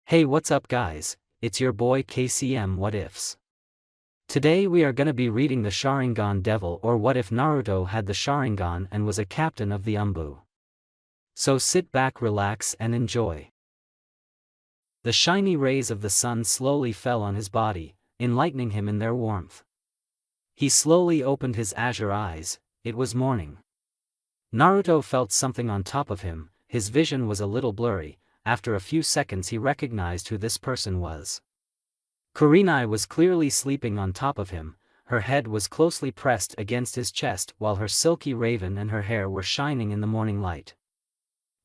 Hey, what's up guys, it's your boy KCM What Ifs. Today we are gonna be reading the Sharingan Devil, or what if Naruto had the Sharingan and was a captain of the ANBU. So sit back, relax and enjoy. The shiny rays of the sun slowly fell on his body, enlightening him in their warmth. He slowly opened his azure eyes. It was morning. Naruto felt something on top of him. His vision was a little blurry. After a few seconds he recognized who this person was. Kurenai was clearly sleeping on top of him. Her head was closely pressed against his chest while her silky raven and her hair were shining in the morning light.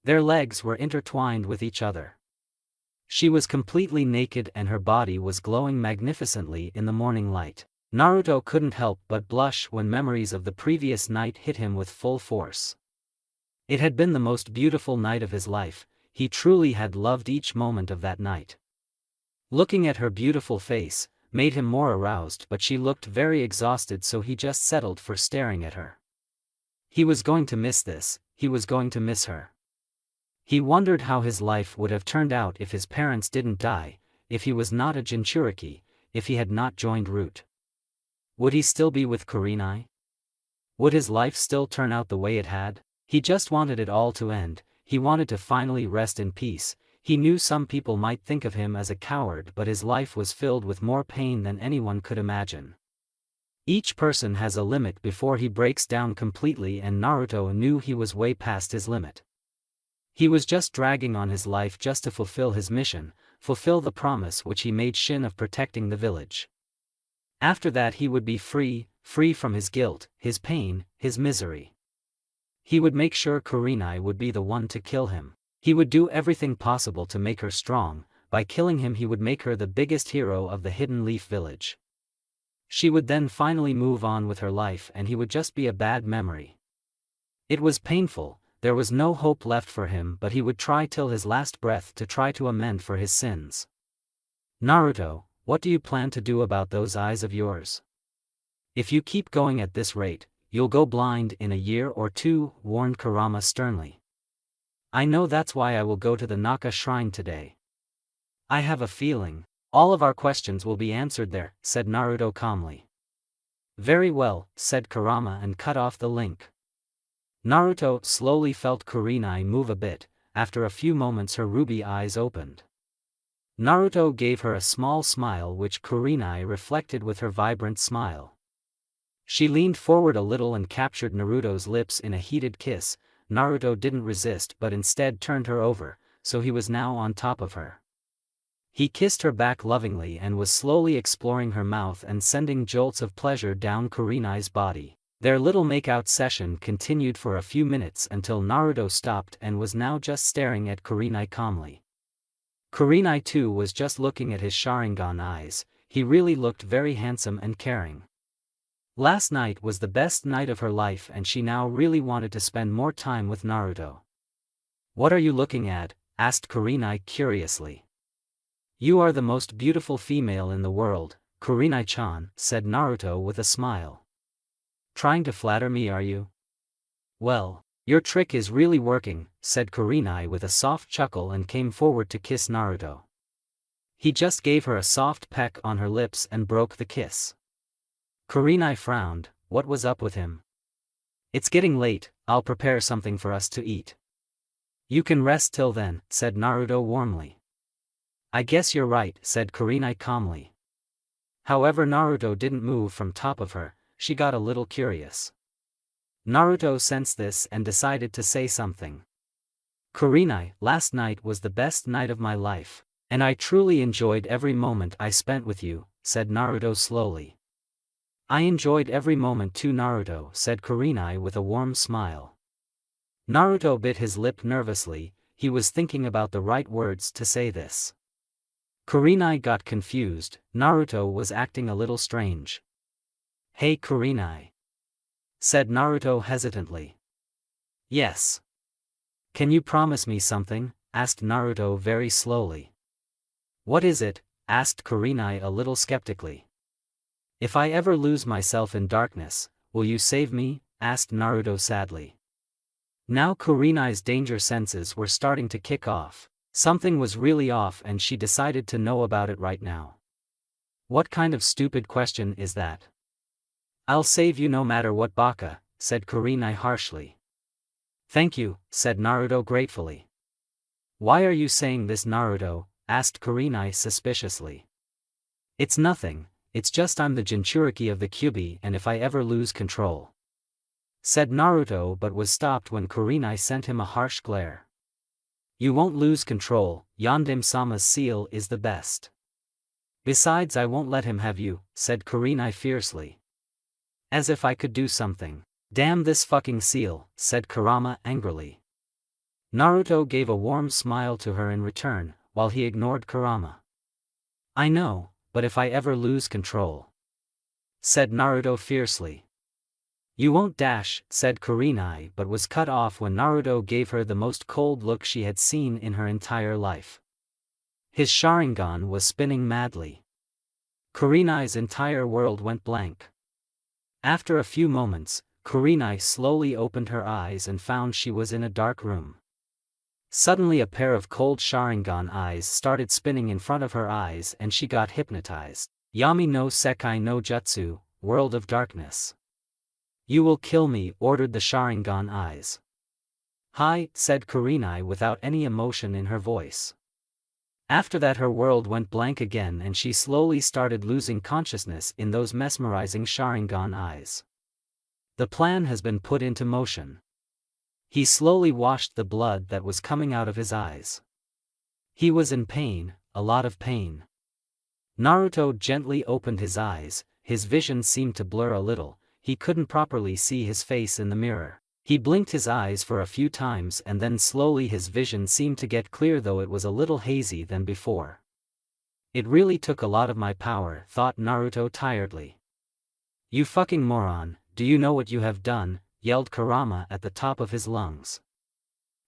Their legs were intertwined with each other. She was completely naked and her body was glowing magnificently in the morning light. Naruto couldn't help but blush when memories of the previous night hit him with full force. It had been the most beautiful night of his life. He truly had loved each moment of that night. Looking at her beautiful face made him more aroused, but she looked very exhausted, so he just settled for staring at her. He was going to miss this, he was going to miss her. He wondered how his life would have turned out if his parents didn't die, if he was not a Jinchuriki, if he had not joined Root. Would he still be with Kurenai? Would his life still turn out the way it had? He just wanted it all to end. He wanted to finally rest in peace. He knew some people might think of him as a coward, but his life was filled with more pain than anyone could imagine. Each person has a limit before he breaks down completely, and Naruto knew he was way past his limit. He was just dragging on his life just to fulfill his mission, fulfill the promise which he made Shin of protecting the village. After that he would be free from his guilt, his pain, his misery. He would make sure Kurenai would be the one to kill him. He would do everything possible to make her strong. By killing him he would make her the biggest hero of the Hidden Leaf Village. She would then finally move on with her life and he would just be a bad memory. It was painful, there was no hope left for him, but he would try till his last breath to try to amend for his sins. Naruto, what do you plan to do about those eyes of yours? If you keep going at this rate, you'll go blind in a year or two, warned Kurama sternly. I know, that's why I will go to the Naka shrine today. I have a feeling all of our questions will be answered there, said Naruto calmly. Very well, said Kurama and cut off the link. Naruto slowly felt Kurenai move a bit. After a few moments her ruby eyes opened. Naruto gave her a small smile which Kurenai reflected with her vibrant smile. She leaned forward a little and captured Naruto's lips in a heated kiss. Naruto didn't resist but instead turned her over, so he was now on top of her. He kissed her back lovingly and was slowly exploring her mouth and sending jolts of pleasure down Kurenai's body. Their little makeout session continued for a few minutes until Naruto stopped and was now just staring at Kurenai calmly. Kurenai too was just looking at his Sharingan eyes. He really looked very handsome and caring. Last night was the best night of her life and she now really wanted to spend more time with Naruto. What are you looking at? Asked Kurenai curiously. You are the most beautiful female in the world, Kurenai-chan, said Naruto with a smile. Trying to flatter me, are you? Well, your trick is really working, said Kurenai with a soft chuckle and came forward to kiss Naruto. He just gave her a soft peck on her lips and broke the kiss. Kurenai frowned. What was up with him? It's getting late, I'll prepare something for us to eat. You can rest till then, said Naruto warmly. I guess you're right, said Kurenai calmly. However, Naruto didn't move from top of her. She got a little curious. Naruto sensed this and decided to say something. Kurenai, last night was the best night of my life, and I truly enjoyed every moment I spent with you, said Naruto slowly. I enjoyed every moment too, Naruto, said Kurenai with a warm smile. Naruto bit his lip nervously. He was thinking about the right words to say this. Kurenai got confused. Naruto was acting a little strange. Hey Kurenai, said Naruto hesitantly. Yes. Can you promise me something? Asked Naruto very slowly. What is it? Asked Kurenai a little skeptically. If I ever lose myself in darkness, will you save me? Asked Naruto sadly. Now Kurenai's danger senses were starting to kick off. Something was really off and she decided to know about it right now. What kind of stupid question is that? I'll save you no matter what, Baka, said Kurenai harshly. Thank you, said Naruto gratefully. Why are you saying this, Naruto? Asked Kurenai suspiciously. It's nothing, it's just I'm the Jinchuriki of the Kyuubi and if I ever lose control. Said Naruto, but was stopped when Kurenai sent him a harsh glare. You won't lose control, Yondaime-sama's seal is the best. Besides, I won't let him have you, said Kurenai fiercely. As if I could do something. Damn this fucking seal, said Kurama angrily. Naruto gave a warm smile to her in return, while he ignored Kurama. I know, but if I ever lose control, said Naruto fiercely. You won't, dash, said Kurenai, but was cut off when Naruto gave her the most cold look she had seen in her entire life. His Sharingan was spinning madly. Kurenai's entire world went blank. After a few moments, Kurenai slowly opened her eyes and found she was in a dark room. Suddenly a pair of cold Sharingan eyes started spinning in front of her eyes and she got hypnotized. Yami no Sekai no Jutsu, World of Darkness. You will kill me, ordered the Sharingan eyes. Hi, said Kurenai without any emotion in her voice. After that her world went blank again and she slowly started losing consciousness in those mesmerizing Sharingan eyes. The plan has been put into motion. He slowly washed the blood that was coming out of his eyes. He was in pain, a lot of pain. Naruto gently opened his eyes, his vision seemed to blur a little, he couldn't properly see his face in the mirror. He blinked his eyes for a few times and then slowly his vision seemed to get clear, though it was a little hazy than before. It really took a lot of my power, thought Naruto tiredly. You fucking moron, do you know what you have done? Yelled Kurama at the top of his lungs.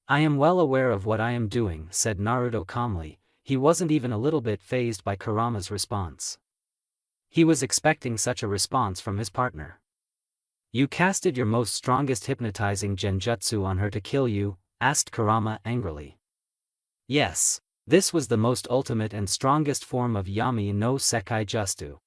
I am well aware of what I am doing, said Naruto calmly. He wasn't even a little bit fazed by Kurama's response. He was expecting such a response from his partner. You casted your most strongest hypnotizing genjutsu on her to kill you? Asked Kurama angrily. Yes, this was the most ultimate and strongest form of Yami no Sekai Jutsu.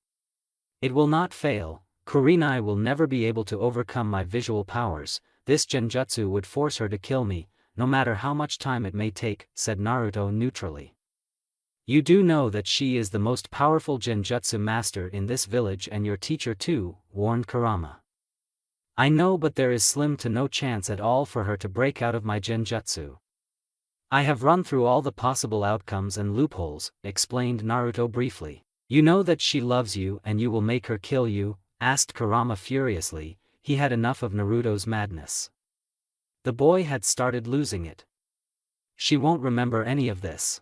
It will not fail. Kurenai will never be able to overcome my visual powers. This genjutsu would force her to kill me, no matter how much time it may take, said Naruto neutrally. You do know that she is the most powerful genjutsu master in this village and your teacher too, warned Kurama. I know, but there is slim to no chance at all for her to break out of my genjutsu. I have run through all the possible outcomes and loopholes, explained Naruto briefly. You know that she loves you and you will make her kill you? Asked Kurama furiously. He had enough of Naruto's madness. The boy had started losing it. She won't remember any of this.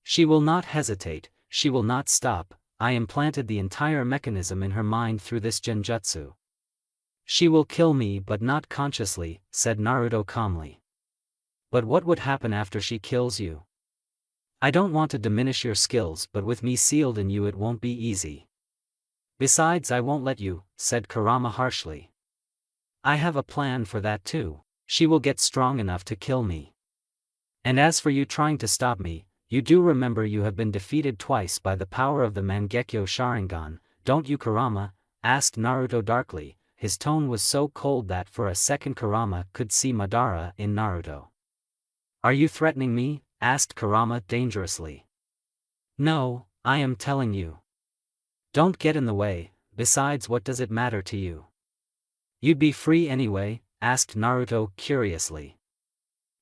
She will not hesitate, she will not stop. I implanted the entire mechanism in her mind through this genjutsu. She will kill me, but not consciously, said Naruto calmly. But what would happen after she kills you? I don't want to diminish your skills, but with me sealed in you it won't be easy. Besides, I won't let you, said Kurama harshly. I have a plan for that too. She will get strong enough to kill me. And as for you trying to stop me, you do remember you have been defeated twice by the power of the Mangekyo Sharingan, don't you, Kurama? Asked Naruto darkly. His tone was so cold that for a second Kurama could see Madara in Naruto. Are you threatening me? Asked Kurama dangerously. No, I am telling you. Don't get in the way, besides what does it matter to you? You'd be free anyway? Asked Naruto curiously.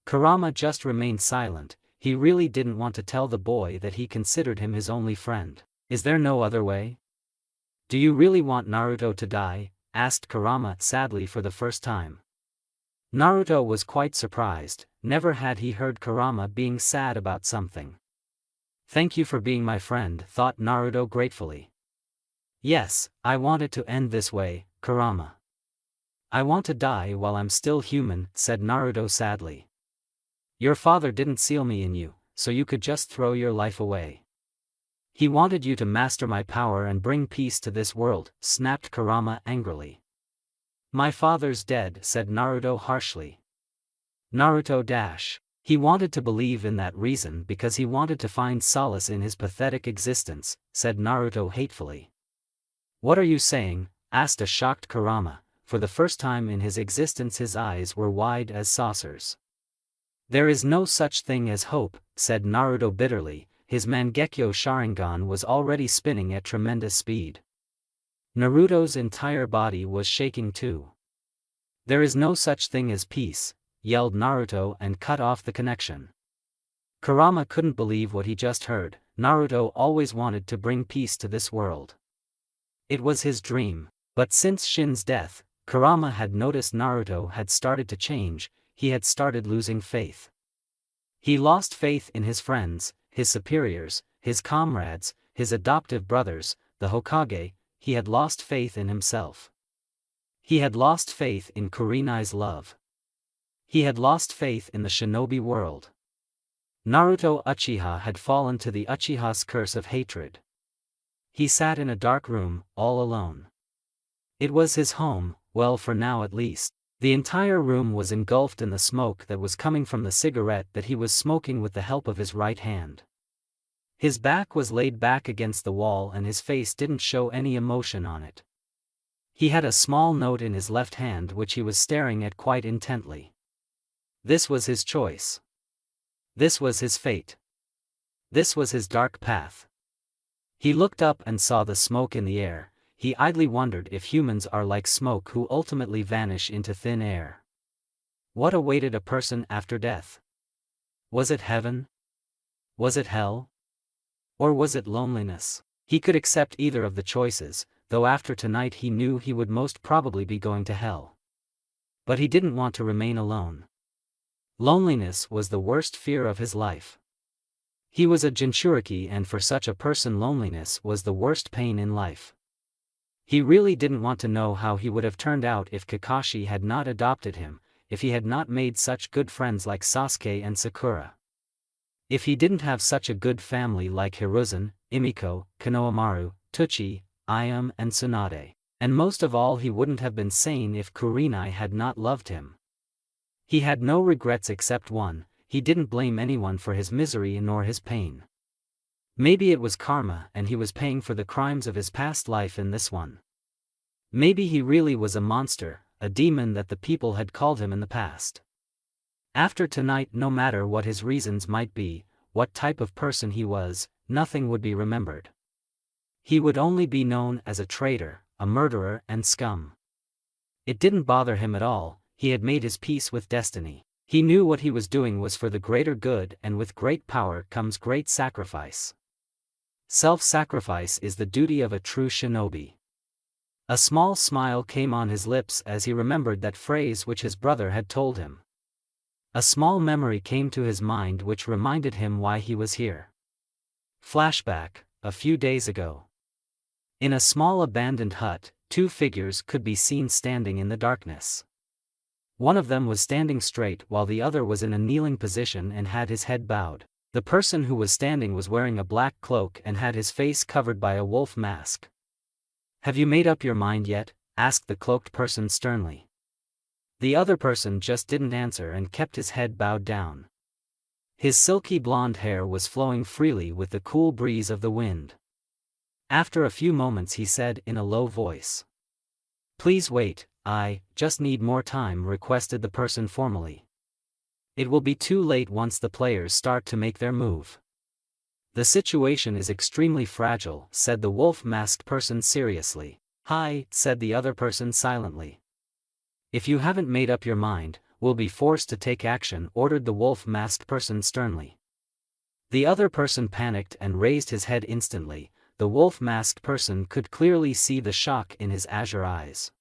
Kurama just remained silent. He really didn't want to tell the boy that he considered him his only friend. Is there no other way? Do you really want Naruto to die? Asked Kurama sadly for the first time. Naruto was quite surprised, never had he heard Kurama being sad about something. Thank you for being my friend, thought Naruto gratefully. Yes, I want it to end this way, Kurama. I want to die while I'm still human, said Naruto sadly. Your father didn't seal me in you, so you could just throw your life away. He wanted you to master my power and bring peace to this world, snapped Kurama angrily. My father's dead, said Naruto harshly. Naruto dash. He wanted to believe in that reason because he wanted to find solace in his pathetic existence, said Naruto hatefully. What are you saying? Asked a shocked Kurama. For the first time in his existence his eyes were wide as saucers. There is no such thing as hope, said Naruto bitterly. His Mangekyo Sharingan was already spinning at tremendous speed. Naruto's entire body was shaking too. There is no such thing as peace, yelled Naruto and cut off the connection. Kurama couldn't believe what he just heard. Naruto always wanted to bring peace to this world. It was his dream. But since Shin's death, Kurama had noticed Naruto had started to change. He had started losing faith. He lost faith in his friends, his superiors, his comrades, his adoptive brothers, the Hokage. He had lost faith in himself. He had lost faith in Kurenai's love. He had lost faith in the shinobi world. Naruto Uchiha had fallen to the Uchiha's curse of hatred. He sat in a dark room, all alone. It was his home, well for now at least. The entire room was engulfed in the smoke that was coming from the cigarette that he was smoking with the help of his right hand. His back was laid back against the wall and his face didn't show any emotion on it. He had a small note in his left hand which he was staring at quite intently. This was his choice. This was his fate. This was his dark path. He looked up and saw the smoke in the air. He idly wondered if humans are like smoke who ultimately vanish into thin air. What awaited a person after death? Was it heaven? Was it hell? Or was it loneliness? He could accept either of the choices, though after tonight he knew he would most probably be going to hell. But he didn't want to remain alone. Loneliness was the worst fear of his life. He was a Jinchuriki and for such a person loneliness was the worst pain in life. He really didn't want to know how he would have turned out if Kakashi had not adopted him, if he had not made such good friends like Sasuke and Sakura. If he didn't have such a good family like Hiruzen, Imiko, Konohamaru, Tuchi, Ayame and Tsunade. And most of all he wouldn't have been sane if Kurenai had not loved him. He had no regrets except one, he didn't blame anyone for his misery nor his pain. Maybe it was karma and he was paying for the crimes of his past life in this one. Maybe he really was a monster, a demon that the people had called him in the past. After tonight, no matter what his reasons might be, what type of person he was, nothing would be remembered. He would only be known as a traitor, a murderer and scum. It didn't bother him at all, he had made his peace with destiny. He knew what he was doing was for the greater good and with great power comes great sacrifice. Self-sacrifice is the duty of a true shinobi. A small smile came on his lips as he remembered that phrase which his brother had told him. A small memory came to his mind which reminded him why he was here. Flashback, a few days ago. In a small abandoned hut, two figures could be seen standing in the darkness. One of them was standing straight while the other was in a kneeling position and had his head bowed. The person who was standing was wearing a black cloak and had his face covered by a wolf mask. "Have you made up your mind yet?" asked the cloaked person sternly. The other person just didn't answer and kept his head bowed down. His silky blonde hair was flowing freely with the cool breeze of the wind. After a few moments he said in a low voice. "Please wait, I just need more time," requested the person formally. "It will be too late once the players start to make their move." "The situation is extremely fragile," said the wolf-masked person seriously. "Hi," said the other person silently. "If you haven't made up your mind, we'll be forced to take action," ordered the wolf-masked person sternly. The other person panicked and raised his head instantly. The wolf-masked person could clearly see the shock in his azure eyes.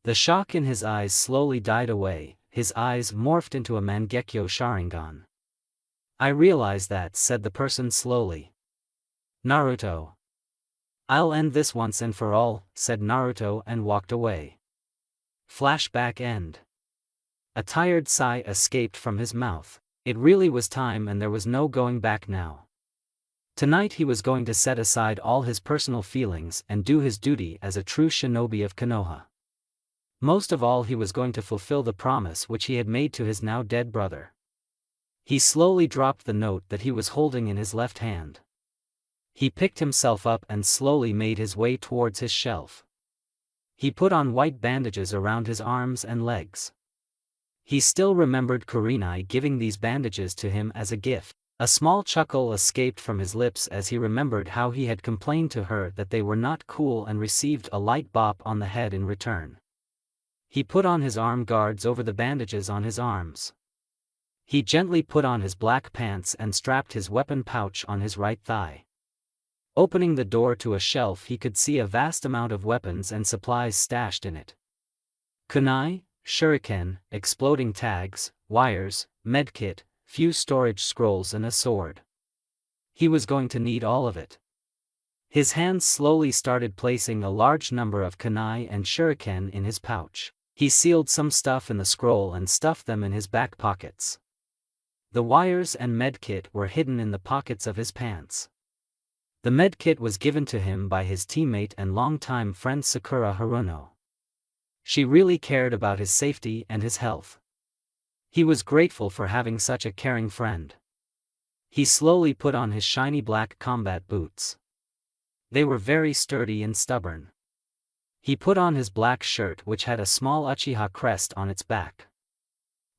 The shock in his eyes slowly died away, his eyes morphed into a Mangekyo Sharingan. "I realize that," said the person slowly. "Naruto. I'll end this once and for all," said Naruto and walked away. Flashback end. A tired sigh escaped from his mouth. It really was time and there was no going back now. Tonight he was going to set aside all his personal feelings and do his duty as a true shinobi of Konoha. Most of all he was going to fulfill the promise which he had made to his now dead brother. He slowly dropped the note that he was holding in his left hand. He picked himself up and slowly made his way towards his shelf. He put on white bandages around his arms and legs. He still remembered Kurenai giving these bandages to him as a gift. A small chuckle escaped from his lips as he remembered how he had complained to her that they were not cool and received a light bop on the head in return. He put on his arm guards over the bandages on his arms. He gently put on his black pants and strapped his weapon pouch on his right thigh. Opening the door to a shelf, he could see a vast amount of weapons and supplies stashed in it. Kunai, shuriken, exploding tags, wires, medkit, few storage scrolls and a sword. He was going to need all of it. His hands slowly started placing a large number of kunai and shuriken in his pouch. He sealed some stuff in the scroll and stuffed them in his back pockets. The wires and medkit were hidden in the pockets of his pants. The medkit was given to him by his teammate and longtime friend Sakura Haruno. She really cared about his safety and his health. He was grateful for having such a caring friend. He slowly put on his shiny black combat boots. They were very sturdy and stubborn. He put on his black shirt, which had a small Uchiha crest on its back.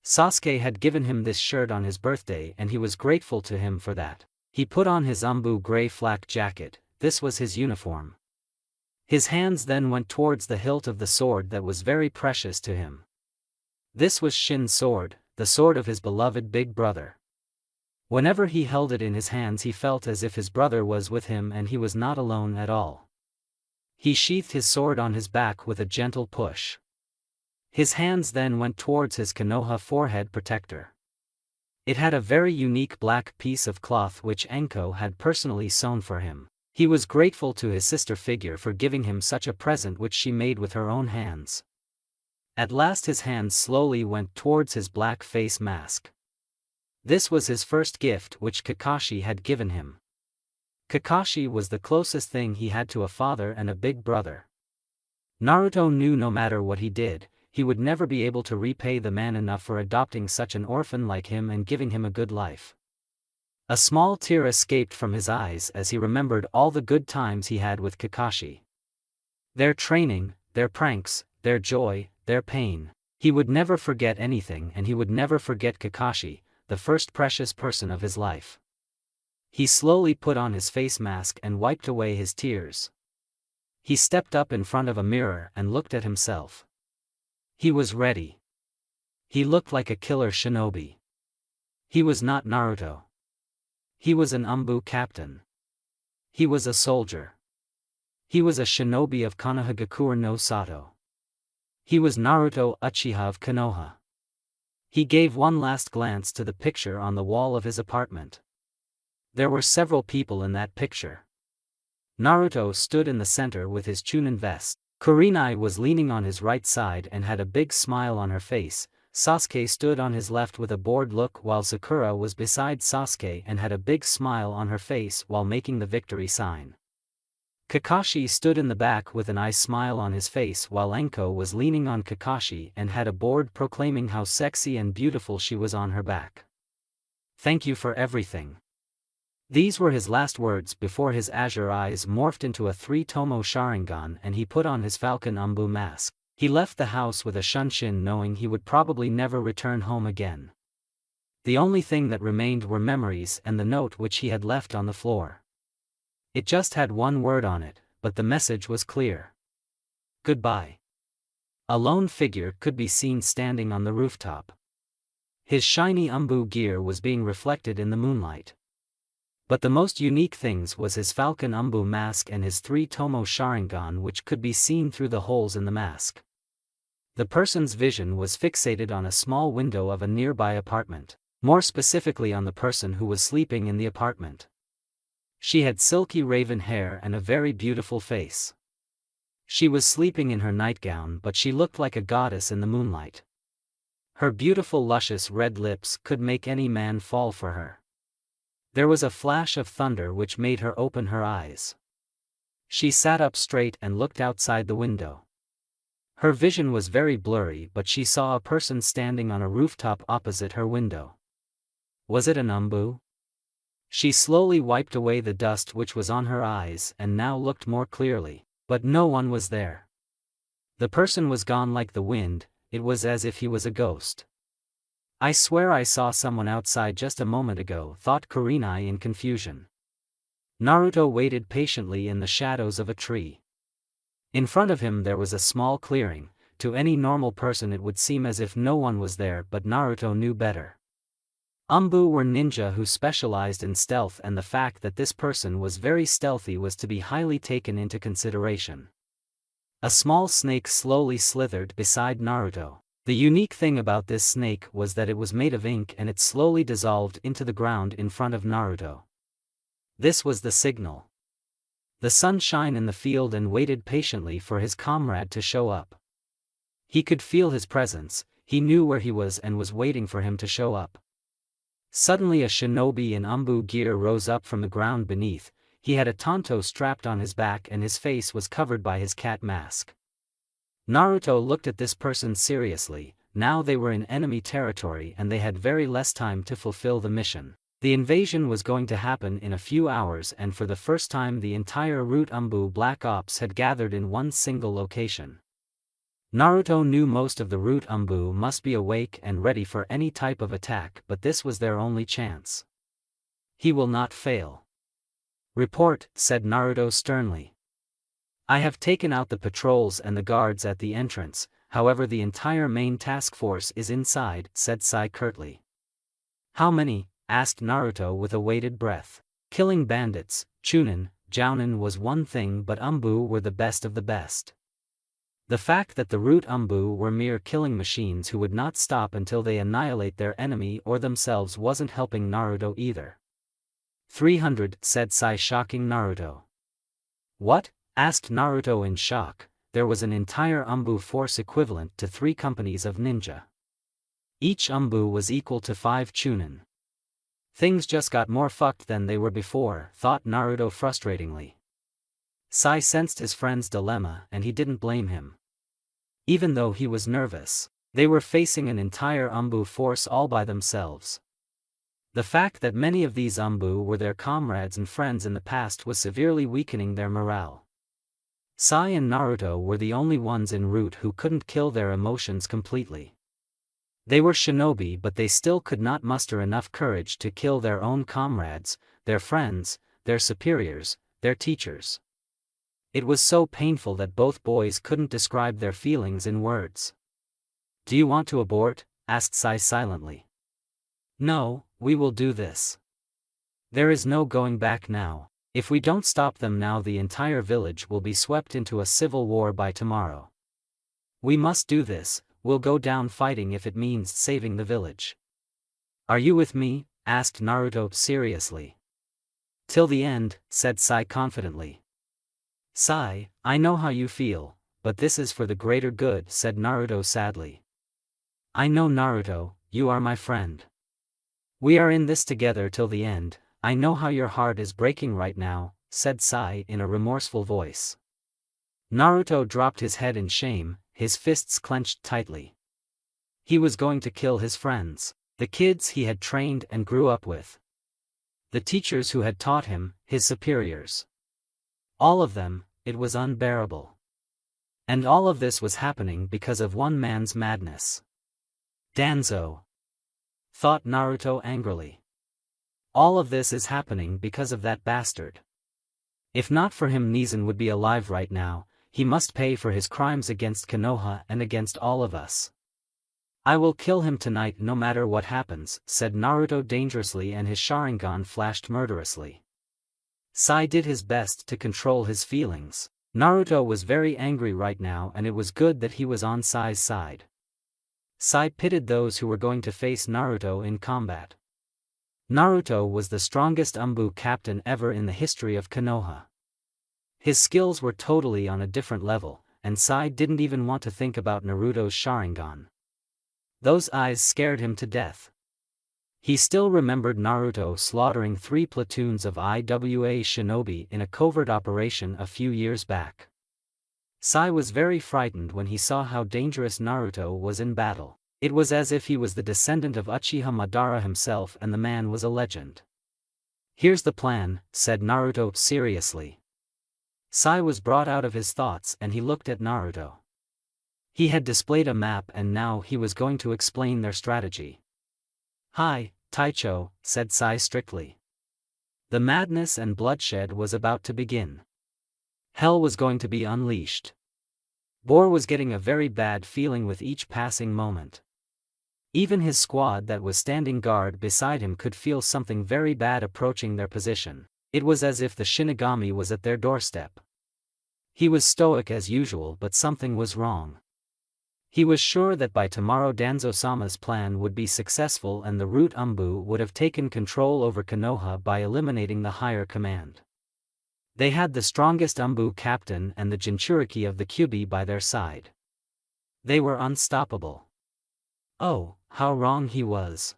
Sasuke had given him this shirt on his birthday and he was grateful to him for that. He put on his ANBU gray flak jacket. This was his uniform. His hands then went towards the hilt of the sword that was very precious to him. This was Shin's sword, the sword of his beloved big brother. Whenever he held it in his hands, he felt as if his brother was with him and he was not alone at all. He sheathed his sword on his back with a gentle push. His hands then went towards his Konoha forehead protector. It had a very unique black piece of cloth which Enko had personally sewn for him. He was grateful to his sister figure for giving him such a present which she made with her own hands. At last his hands slowly went towards his black face mask. This was his first gift which Kakashi had given him. Kakashi was the closest thing he had to a father and a big brother. Naruto knew no matter what he did, he would never be able to repay the man enough for adopting such an orphan like him and giving him a good life. A small tear escaped from his eyes as he remembered all the good times he had with Kakashi. Their training, their pranks, their joy, their pain. He would never forget anything and he would never forget Kakashi, the first precious person of his life. He slowly put on his face mask and wiped away his tears. He stepped up in front of a mirror and looked at himself. He was ready. He looked like a killer shinobi. He was not Naruto. He was an ANBU captain. He was a soldier. He was a shinobi of Konohagakure no Sato. He was Naruto Uchiha of Konoha. He gave one last glance to the picture on the wall of his apartment. There were several people in that picture. Naruto stood in the center with his Chunin vest. Kurenai was leaning on his right side and had a big smile on her face. Sasuke stood on his left with a bored look while Sakura was beside Sasuke and had a big smile on her face while making the victory sign. Kakashi stood in the back with an eye smile on his face while Enko was leaning on Kakashi and had a board proclaiming how sexy and beautiful she was on her back. "Thank you for everything." These were his last words before his azure eyes morphed into a 3-tomo Sharingan and he put on his Falcon ANBU mask. He left the house with a shunshin knowing he would probably never return home again. The only thing that remained were memories and the note which he had left on the floor. It just had one word on it, but the message was clear. Goodbye. A lone figure could be seen standing on the rooftop. His shiny ANBU gear was being reflected in the moonlight. But the most unique things was his Falcon ANBU mask and his 3-tomo Sharingan which could be seen through the holes in the mask. The person's vision was fixated on a small window of a nearby apartment, more specifically on the person who was sleeping in the apartment. She had silky raven hair and a very beautiful face. She was sleeping in her nightgown but she looked like a goddess in the moonlight. Her beautiful luscious red lips could make any man fall for her. There was a flash of thunder which made her open her eyes. She sat up straight and looked outside the window. Her vision was very blurry but she saw a person standing on a rooftop opposite her window. Was it an ANBU? She slowly wiped away the dust which was on her eyes and now looked more clearly, but no one was there. The person was gone like the wind, it was as if he was a ghost. I swear I saw someone outside just a moment ago, thought Kurenai in confusion. Naruto waited patiently in the shadows of a tree. In front of him there was a small clearing. To any normal person it would seem as if no one was there, but Naruto knew better. ANBU were ninja who specialized in stealth, and the fact that this person was very stealthy was to be highly taken into consideration. A small snake slowly slithered beside Naruto. The unique thing about this snake was that it was made of ink and it slowly dissolved into the ground in front of Naruto. This was the signal. The sun shined in the field and waited patiently for his comrade to show up. He could feel his presence, he knew where he was and was waiting for him to show up. Suddenly a shinobi in ANBU gear rose up from the ground beneath. He had a tanto strapped on his back and his face was covered by his cat mask. Naruto looked at this person seriously. Now they were in enemy territory and they had very less time to fulfill the mission. The invasion was going to happen in a few hours, and for the first time the entire Root ANBU Black Ops had gathered in one single location. Naruto knew most of the Root ANBU must be awake and ready for any type of attack, but this was their only chance. He will not fail. Report, said Naruto sternly. I have taken out the patrols and the guards at the entrance, however the entire main task force is inside, said Sai curtly. How many? Asked Naruto with a weighted breath. Killing bandits, Chunin, Jounin was one thing, but ANBU were the best of the best. The fact that the Root ANBU were mere killing machines who would not stop until they annihilate their enemy or themselves wasn't helping Naruto either. 300, said Sai, shocking Naruto. What? Asked Naruto in shock. There was an entire ANBU force equivalent to 3 companies of ninja. Each ANBU was equal to 5 Chunin. Things just got more fucked than they were before, thought Naruto frustratingly. Sai sensed his friend's dilemma and he didn't blame him. Even though he was nervous, they were facing an entire ANBU force all by themselves. The fact that many of these ANBU were their comrades and friends in the past was severely weakening their morale. Sai and Naruto were the only ones en route who couldn't kill their emotions completely. They were shinobi, but they still could not muster enough courage to kill their own comrades, their friends, their superiors, their teachers. It was so painful that both boys couldn't describe their feelings in words. Do you want to abort? Asked Sai silently. No, we will do this. There is no going back now. If we don't stop them now, the entire village will be swept into a civil war by tomorrow. We must do this, we'll go down fighting if it means saving the village. Are you with me? Asked Naruto seriously. Till the end, said Sai confidently. Sai, I know how you feel, but this is for the greater good, said Naruto sadly. I know, Naruto, you are my friend. We are in this together till the end. I know how your heart is breaking right now, said Sai in a remorseful voice. Naruto dropped his head in shame, his fists clenched tightly. He was going to kill his friends, the kids he had trained and grew up with. The teachers who had taught him, his superiors. All of them, it was unbearable. And all of this was happening because of one man's madness. Danzo, thought Naruto angrily. All of this is happening because of that bastard. If not for him, Nezen would be alive right now. He must pay for his crimes against Konoha and against all of us. I will kill him tonight no matter what happens, said Naruto dangerously, and his Sharingan flashed murderously. Sai did his best to control his feelings. Naruto was very angry right now, and it was good that he was on Sai's side. Sai pitied those who were going to face Naruto in combat. Naruto was the strongest ANBU captain ever in the history of Konoha. His skills were totally on a different level, and Sai didn't even want to think about Naruto's Sharingan. Those eyes scared him to death. He still remembered Naruto slaughtering 3 platoons of IWA shinobi in a covert operation a few years back. Sai was very frightened when he saw how dangerous Naruto was in battle. It was as if he was the descendant of Uchiha Madara himself and the man was a legend. "Here's the plan," said Naruto seriously. Sai was brought out of his thoughts and he looked at Naruto. He had displayed a map and now he was going to explain their strategy. "Hi, Taicho," said Sai strictly. The madness and bloodshed was about to begin. Hell was going to be unleashed. Bor was getting a very bad feeling with each passing moment. Even his squad that was standing guard beside him could feel something very bad approaching their position. It was as if the Shinigami was at their doorstep. He was stoic as usual, but something was wrong. He was sure that by tomorrow Danzo-sama's plan would be successful and the root ANBU would have taken control over Konoha by eliminating the higher command. They had the strongest ANBU captain and the Jinchuriki of the Kyuubi by their side. They were unstoppable. Oh, how wrong he was.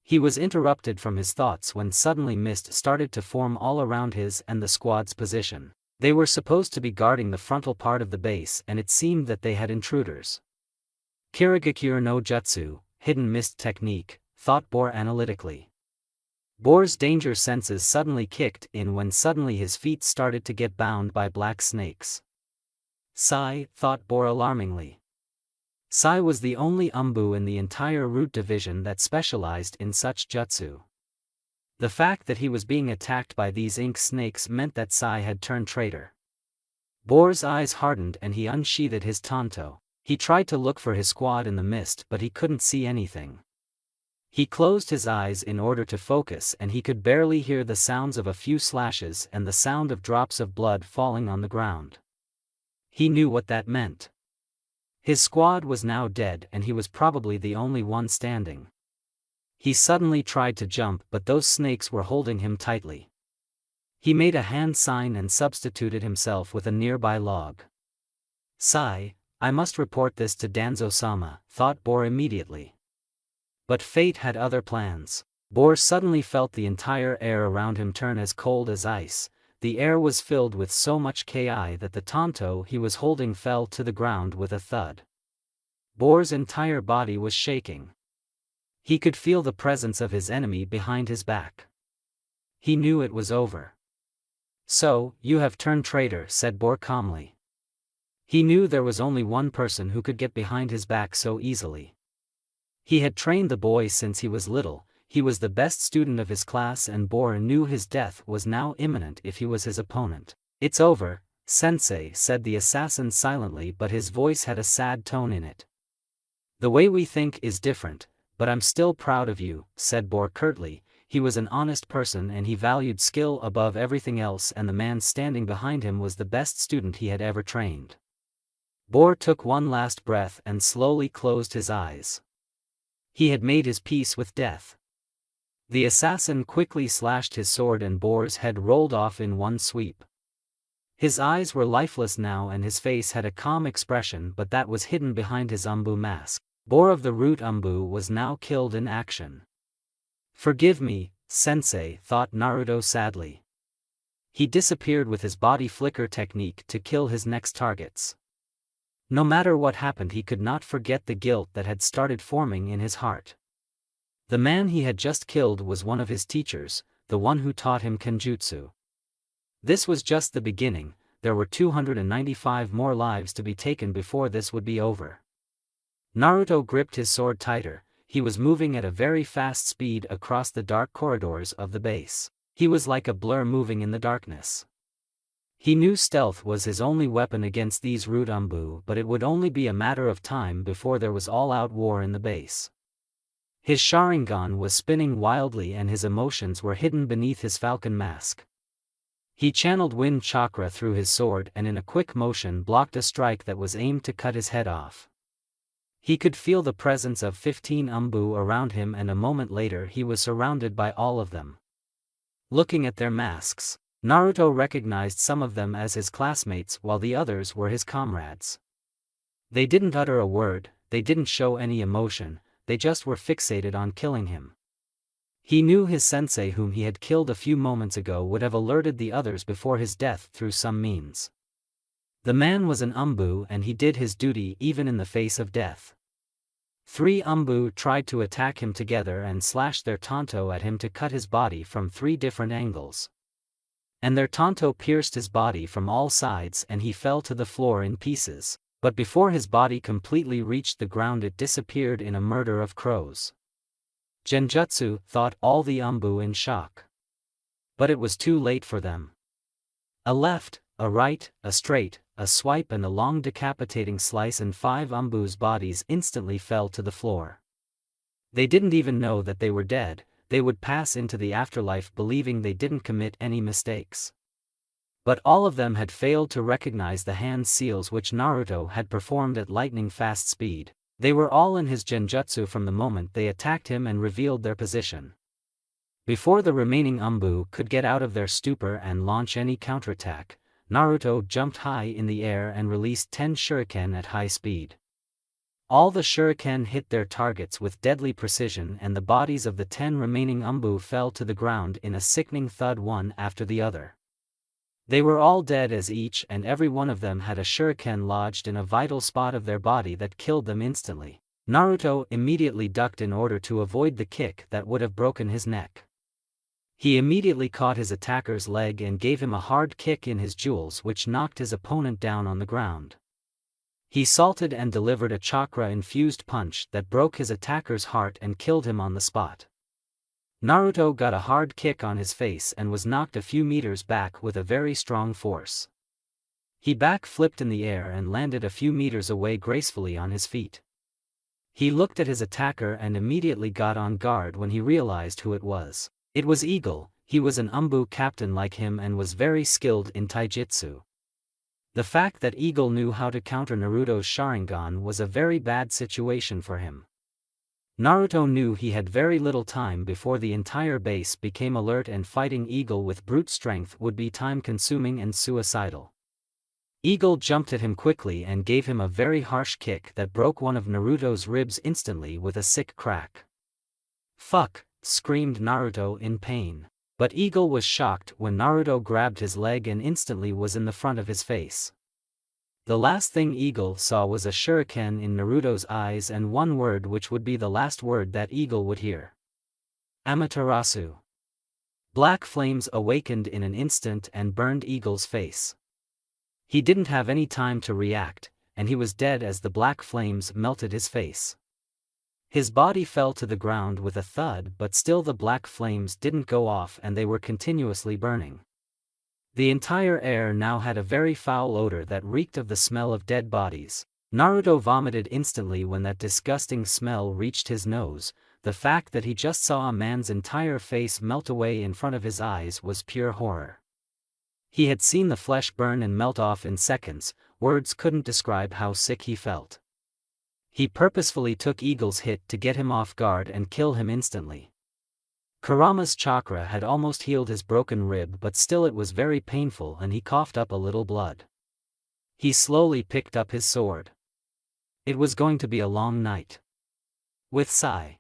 He was interrupted from his thoughts when suddenly mist started to form all around his and the squad's position. They were supposed to be guarding the frontal part of the base and it seemed that they had intruders. Kirigakure no Jutsu, hidden mist technique, thought Bor analytically. Bor's danger senses suddenly kicked in when suddenly his feet started to get bound by black snakes. Sai, thought Bor alarmingly. Sai was the only ANBU in the entire root division that specialized in such jutsu. The fact that he was being attacked by these ink snakes meant that Sai had turned traitor. Bor's eyes hardened and he unsheathed his tanto. He tried to look for his squad in the mist but he couldn't see anything. He closed his eyes in order to focus and he could barely hear the sounds of a few slashes and the sound of drops of blood falling on the ground. He knew what that meant. His squad was now dead and he was probably the only one standing. He suddenly tried to jump but those snakes were holding him tightly. He made a hand sign and substituted himself with a nearby log. Sai, I must report this to Danzo-sama, thought Bor immediately. But fate had other plans. Bor suddenly felt the entire air around him turn as cold as ice. The air was filled with so much ki that the tanto he was holding fell to the ground with a thud. Bor's entire body was shaking. He could feel the presence of his enemy behind his back. He knew it was over. So, you have turned traitor, said Bor calmly. He knew there was only one person who could get behind his back so easily. He had trained the boy since he was little. He was the best student of his class and Bor knew his death was now imminent if he was his opponent. It's over, sensei, said the assassin silently but his voice had a sad tone in it. The way we think is different, but I'm still proud of you, said Bor curtly. He was an honest person and he valued skill above everything else and the man standing behind him was the best student he had ever trained. Bor took one last breath and slowly closed his eyes. He had made his peace with death. The assassin quickly slashed his sword and Bor's head rolled off in one sweep. His eyes were lifeless now and his face had a calm expression but that was hidden behind his ANBU mask. Bor of the root ANBU was now killed in action. Forgive me, sensei, thought Naruto sadly. He disappeared with his body flicker technique to kill his next targets. No matter what happened he could not forget the guilt that had started forming in his heart. The man he had just killed was one of his teachers, the one who taught him genjutsu. This was just the beginning, there were 295 more lives to be taken before this would be over. Naruto gripped his sword tighter, he was moving at a very fast speed across the dark corridors of the base. He was like a blur moving in the darkness. He knew stealth was his only weapon against these root ANBU but it would only be a matter of time before there was all-out war in the base. His Sharingan was spinning wildly and his emotions were hidden beneath his falcon mask. He channeled wind chakra through his sword and in a quick motion blocked a strike that was aimed to cut his head off. He could feel the presence of 15 ANBU around him and a moment later he was surrounded by all of them. Looking at their masks, Naruto recognized some of them as his classmates while the others were his comrades. They didn't utter a word, they didn't show any emotion, they just were fixated on killing him. He knew his sensei whom he had killed a few moments ago would have alerted the others before his death through some means. The man was an ANBU and he did his duty even in the face of death. 3 ANBU tried to attack him together and slashed their tanto at him to cut his body from 3 different angles. And their tanto pierced his body from all sides and he fell to the floor in pieces, but before his body completely reached the ground it disappeared in a murder of crows. Genjutsu, thought all the ANBU in shock. But it was too late for them. A left, a right, a straight, a swipe and a long decapitating slice and 5 ANBU's bodies instantly fell to the floor. They didn't even know that they were dead. They would pass into the afterlife believing they didn't commit any mistakes. But all of them had failed to recognize the hand seals which Naruto had performed at lightning-fast speed. They were all in his genjutsu from the moment they attacked him and revealed their position. Before the remaining ANBU could get out of their stupor and launch any counterattack, Naruto jumped high in the air and released 10 shuriken at high speed. All the shuriken hit their targets with deadly precision and the bodies of the 10 remaining ANBU fell to the ground in a sickening thud one after the other. They were all dead as each and every one of them had a shuriken lodged in a vital spot of their body that killed them instantly. Naruto immediately ducked in order to avoid the kick that would have broken his neck. He immediately caught his attacker's leg and gave him a hard kick in his jewels which knocked his opponent down on the ground. He salted and delivered a chakra-infused punch that broke his attacker's heart and killed him on the spot. Naruto got a hard kick on his face and was knocked a few meters back with a very strong force. He back-flipped in the air and landed a few meters away gracefully on his feet. He looked at his attacker and immediately got on guard when he realized who it was. It was Eagle. He was an ANBU captain like him and was very skilled in taijutsu. The fact that Eagle knew how to counter Naruto's Sharingan was a very bad situation for him. Naruto knew he had very little time before the entire base became alert and fighting Eagle with brute strength would be time-consuming and suicidal. Eagle jumped at him quickly and gave him a very harsh kick that broke one of Naruto's ribs instantly with a sick crack. "Fuck!" screamed Naruto in pain. But Eagle was shocked when Naruto grabbed his leg and instantly was in the front of his face. The last thing Eagle saw was a shuriken in Naruto's eyes and one word which would be the last word that Eagle would hear. Amaterasu. Black flames awakened in an instant and burned Eagle's face. He didn't have any time to react, and he was dead as the black flames melted his face. His body fell to the ground with a thud, but still the black flames didn't go off and they were continuously burning. The entire air now had a very foul odor that reeked of the smell of dead bodies. Naruto vomited instantly when that disgusting smell reached his nose. The fact that he just saw a man's entire face melt away in front of his eyes was pure horror. He had seen the flesh burn and melt off in seconds. Words couldn't describe how sick he felt. He purposefully took Eagle's hit to get him off guard and kill him instantly. Kurama's chakra had almost healed his broken rib, but still it was very painful and he coughed up a little blood. He slowly picked up his sword. It was going to be a long night. With Sai.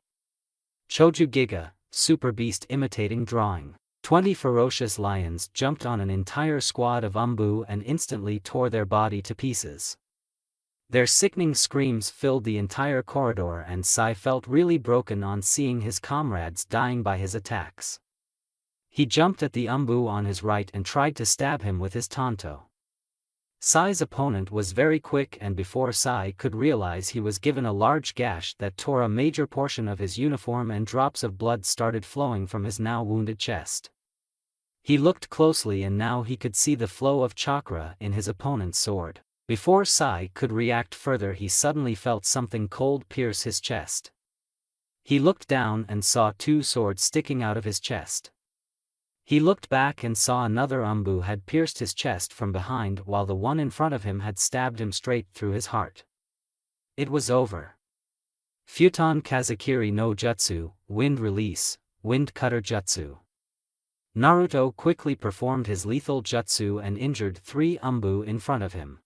Choju Giga, Super Beast imitating drawing. 20 ferocious lions jumped on an entire squad of ANBU and instantly tore their body to pieces. Their sickening screams filled the entire corridor and Sai felt really broken on seeing his comrades dying by his attacks. He jumped at the ANBU on his right and tried to stab him with his tanto. Sai's opponent was very quick and before Sai could realize he was given a large gash that tore a major portion of his uniform and drops of blood started flowing from his now wounded chest. He looked closely and now he could see the flow of chakra in his opponent's sword. Before Sai could react further, he suddenly felt something cold pierce his chest. He looked down and saw 2 swords sticking out of his chest. He looked back and saw another ANBU had pierced his chest from behind while the one in front of him had stabbed him straight through his heart. It was over. Futon Kazakiri no Jutsu, Wind Release, Wind Cutter Jutsu. Naruto quickly performed his lethal jutsu and injured 3 ANBU in front of him.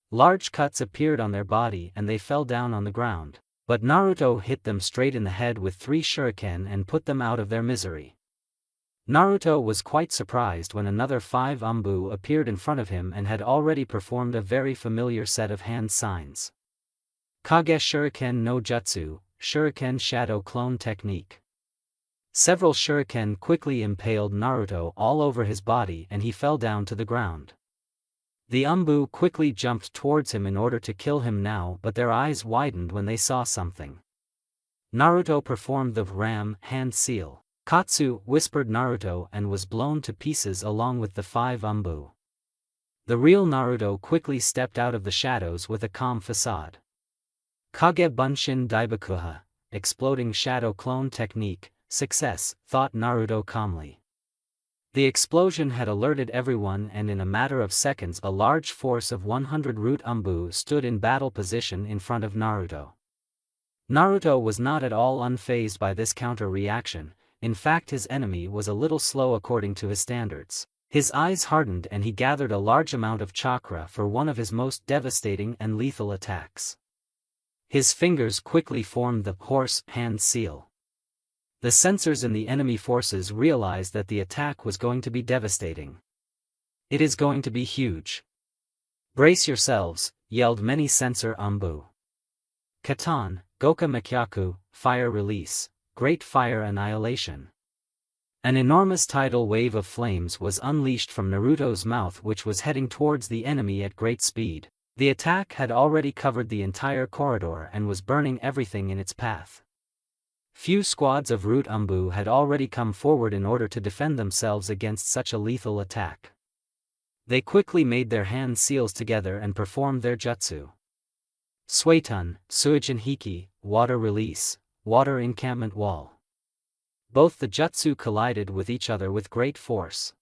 Large cuts appeared on their body and they fell down on the ground, but Naruto hit them straight in the head with 3 shuriken and put them out of their misery. Naruto was quite surprised when another 5 ANBU appeared in front of him and had already performed a very familiar set of hand signs. Kage Shuriken no Jutsu, Shuriken Shadow Clone Technique. Several shuriken quickly impaled Naruto all over his body and he fell down to the ground. The ANBU quickly jumped towards him in order to kill him now, but their eyes widened when they saw something. Naruto performed the ram hand seal. Katsu, whispered Naruto, and was blown to pieces along with the 5 ANBU. The real Naruto quickly stepped out of the shadows with a calm facade. Kage Bunshin Daibakuha, exploding shadow clone technique, success, thought Naruto calmly. The explosion had alerted everyone and in a matter of seconds a large force of 100 root ANBU stood in battle position in front of Naruto. Naruto was not at all unfazed by this counter-reaction. In fact, his enemy was a little slow according to his standards. His eyes hardened and he gathered a large amount of chakra for one of his most devastating and lethal attacks. His fingers quickly formed the horse hand seal. The sensors in the enemy forces realized that the attack was going to be devastating. It is going to be huge. Brace yourselves, yelled many sensor ANBU. Katan, Goka Mekyaku, fire release, great fire annihilation. An enormous tidal wave of flames was unleashed from Naruto's mouth, which was heading towards the enemy at great speed. The attack had already covered the entire corridor and was burning everything in its path. Few squads of root ANBU had already come forward in order to defend themselves against such a lethal attack. They quickly made their hand seals together and performed their jutsu. Suetun, Suijin Hiki, water release, water encampment wall. Both the jutsu collided with each other with great force.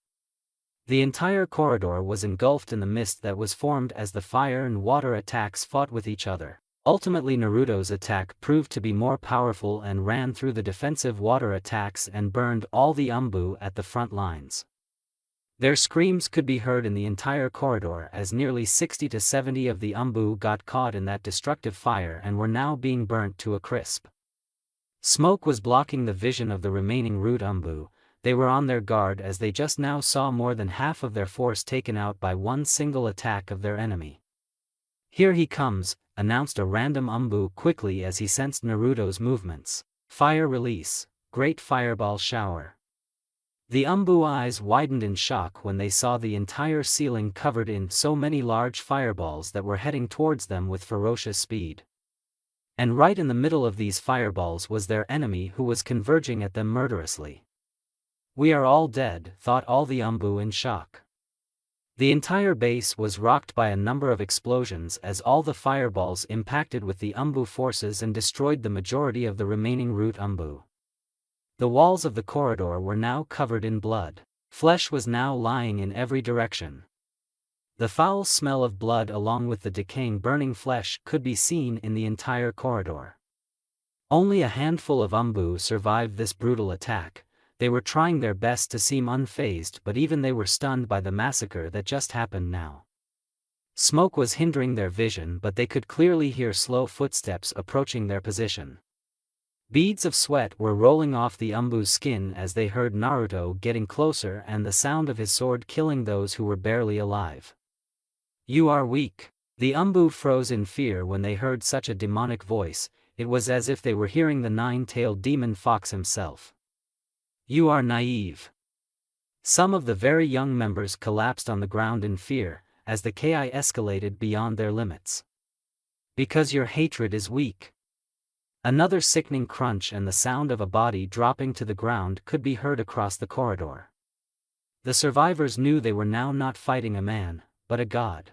The entire corridor was engulfed in the mist that was formed as the fire and water attacks fought with each other. Ultimately, Naruto's attack proved to be more powerful and ran through the defensive water attacks and burned all the ANBU at the front lines. Their screams could be heard in the entire corridor as nearly 60 to 70 of the ANBU got caught in that destructive fire and were now being burnt to a crisp. Smoke was blocking the vision of the remaining root ANBU. They were on their guard as they just now saw more than half of their force taken out by one single attack of their enemy. Here he comes, announced a random ANBU quickly as he sensed Naruto's movements. Fire release, great fireball shower. The ANBU eyes widened in shock when they saw the entire ceiling covered in so many large fireballs that were heading towards them with ferocious speed. And right in the middle of these fireballs was their enemy who was converging at them murderously. We are all dead, thought all the ANBU in shock. The entire base was rocked by a number of explosions as all the fireballs impacted with the ANBU forces and destroyed the majority of the remaining root ANBU. The walls of the corridor were now covered in blood. Flesh was now lying in every direction. The foul smell of blood along with the decaying burning flesh could be seen in the entire corridor. Only a handful of ANBU survived this brutal attack. They were trying their best to seem unfazed, but even they were stunned by the massacre that just happened now. Smoke was hindering their vision, but they could clearly hear slow footsteps approaching their position. Beads of sweat were rolling off the ANBU's skin as they heard Naruto getting closer and the sound of his sword killing those who were barely alive. You are weak. The ANBU froze in fear when they heard such a demonic voice. It was as if they were hearing the nine-tailed demon fox himself. You are naive. Some of the very young members collapsed on the ground in fear, as the Ki escalated beyond their limits. Because your hatred is weak. Another sickening crunch and the sound of a body dropping to the ground could be heard across the corridor. The survivors knew they were now not fighting a man, but a god.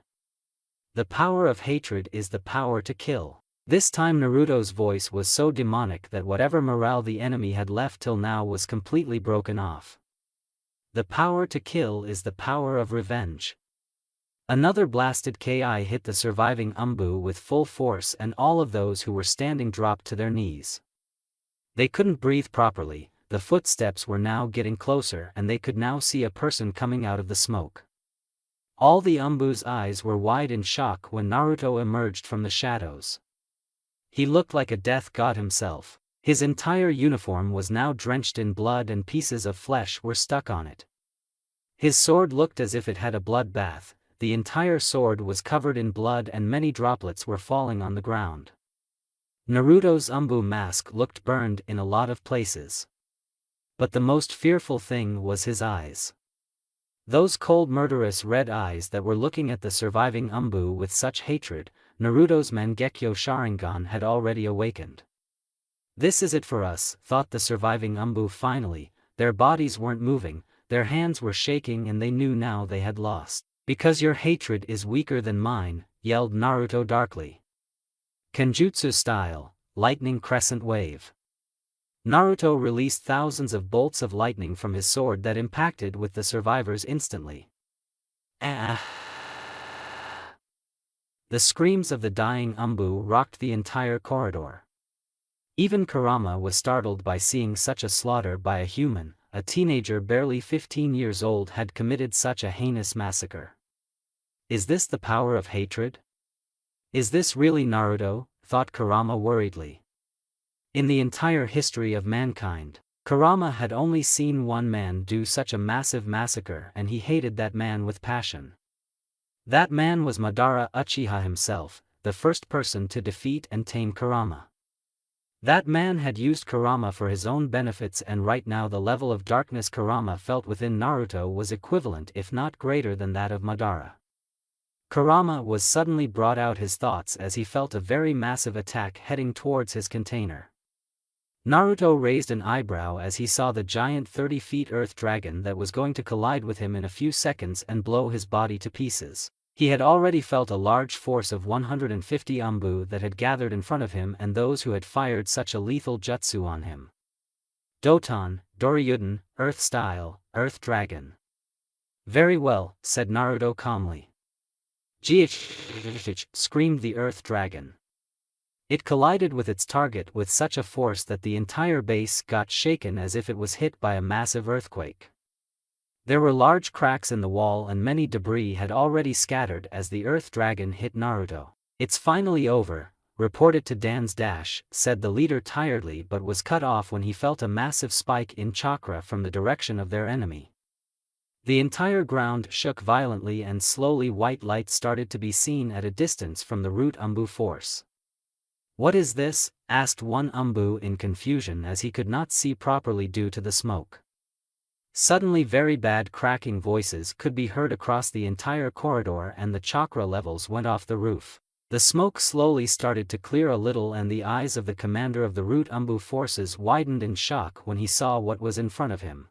The power of hatred is the power to kill. This time Naruto's voice was so demonic that whatever morale the enemy had left till now was completely broken off. The power to kill is the power of revenge. Another blasted Ki hit the surviving ANBU with full force and all of those who were standing dropped to their knees. They couldn't breathe properly, the footsteps were now getting closer and they could now see a person coming out of the smoke. All the ANBU's eyes were wide in shock when Naruto emerged from the shadows. He looked like a death god himself. His entire uniform was now drenched in blood and pieces of flesh were stuck on it. His sword looked as if it had a blood bath. The entire sword was covered in blood and many droplets were falling on the ground. Naruto's ANBU mask looked burned in a lot of places. But the most fearful thing was his eyes. Those cold murderous red eyes that were looking at the surviving ANBU with such hatred. Naruto's Mangekyo Sharingan had already awakened. This is it for us, thought the surviving ANBU finally. Their bodies weren't moving, their hands were shaking, and they knew now they had lost. Because your hatred is weaker than mine, yelled Naruto darkly. Genjutsu style, lightning crescent wave. Naruto released thousands of bolts of lightning from his sword that impacted with the survivors instantly. Ah! The screams of the dying ANBU rocked the entire corridor. Even Kurama was startled by seeing such a slaughter by a human. A teenager barely 15 years old had committed such a heinous massacre. Is this the power of hatred? Is this really Naruto? Thought Kurama worriedly. In the entire history of mankind, Kurama had only seen one man do such a massive massacre, and he hated that man with passion. That man was Madara Uchiha himself, the first person to defeat and tame Kurama. That man had used Kurama for his own benefits, and right now the level of darkness Kurama felt within Naruto was equivalent if not greater than that of Madara. Kurama was suddenly brought out his thoughts as he felt a very massive attack heading towards his container. Naruto raised an eyebrow as he saw the giant 30 feet earth dragon that was going to collide with him in a few seconds and blow his body to pieces. He had already felt a large force of 150 ANBU that had gathered in front of him and those who had fired such a lethal jutsu on him. Doton, Doryuden, Earth Style, Earth Dragon. Very well, said Naruto calmly. Gich! Screamed the Earth Dragon. It collided with its target with such a force that the entire base got shaken as if it was hit by a massive earthquake. There were large cracks in the wall and many debris had already scattered as the Earth Dragon hit Naruto. It's finally over, report it to Dan's Dash, said the leader tiredly, but was cut off when he felt a massive spike in chakra from the direction of their enemy. The entire ground shook violently and slowly white light started to be seen at a distance from the root ANBU force. What is this? Asked one ANBU in confusion as he could not see properly due to the smoke. Suddenly very bad cracking voices could be heard across the entire corridor and the chakra levels went off the roof. The smoke slowly started to clear a little and the eyes of the commander of the root ANBU forces widened in shock when he saw what was in front of him.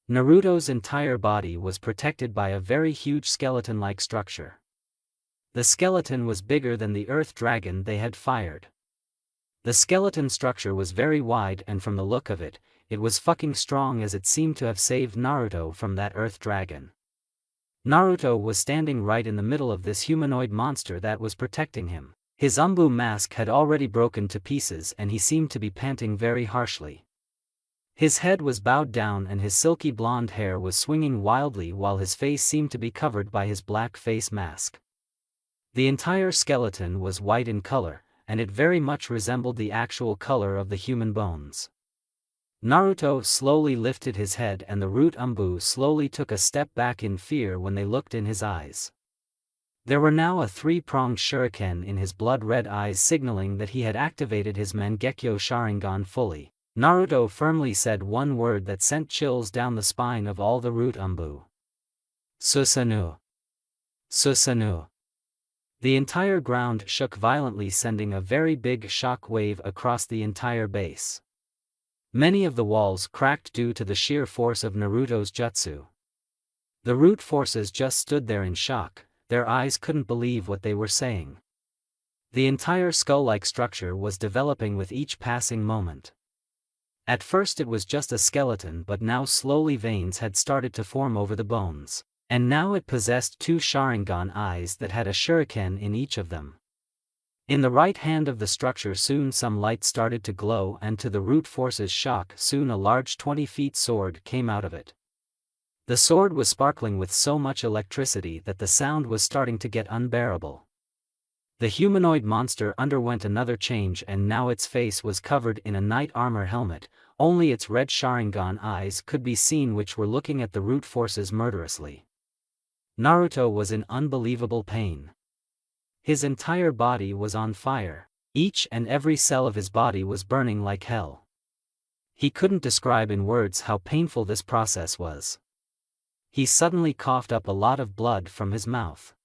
Naruto's entire body was protected by a very huge skeleton-like structure. The skeleton was bigger than the Earth Dragon they had fired. The skeleton structure was very wide and from the look of it, it was fucking strong as it seemed to have saved Naruto from that Earth Dragon. Naruto was standing right in the middle of this humanoid monster that was protecting him. His ANBU mask had already broken to pieces and he seemed to be panting very harshly. His head was bowed down and his silky blonde hair was swinging wildly while his face seemed to be covered by his black face mask. The entire skeleton was white in color, and it very much resembled the actual color of the human bones. Naruto slowly lifted his head and the root ANBU slowly took a step back in fear when they looked in his eyes. There were now a three-pronged shuriken in his blood-red eyes signaling that he had activated his Mangekyo Sharingan fully. Naruto firmly said one word that sent chills down the spine of all the root ANBU. Susanoo. Susanoo. The entire ground shook violently, sending a very big shock wave across the entire base. Many of the walls cracked due to the sheer force of Naruto's jutsu. The root forces just stood there in shock, their eyes couldn't believe what they were saying. The entire skull-like structure was developing with each passing moment. At first it was just a skeleton, but now slowly veins had started to form over the bones. And now it possessed two Sharingan eyes that had a shuriken in each of them. In the right hand of the structure soon some light started to glow, and to the root force's shock soon a large 20 feet sword came out of it. The sword was sparkling with so much electricity that the sound was starting to get unbearable. The humanoid monster underwent another change and now its face was covered in a knight armor helmet, only its red Sharingan eyes could be seen which were looking at the root forces murderously. Naruto was in unbelievable pain. His entire body was on fire. Each and every cell of his body was burning like hell. He couldn't describe in words how painful this process was. He suddenly coughed up a lot of blood from his mouth.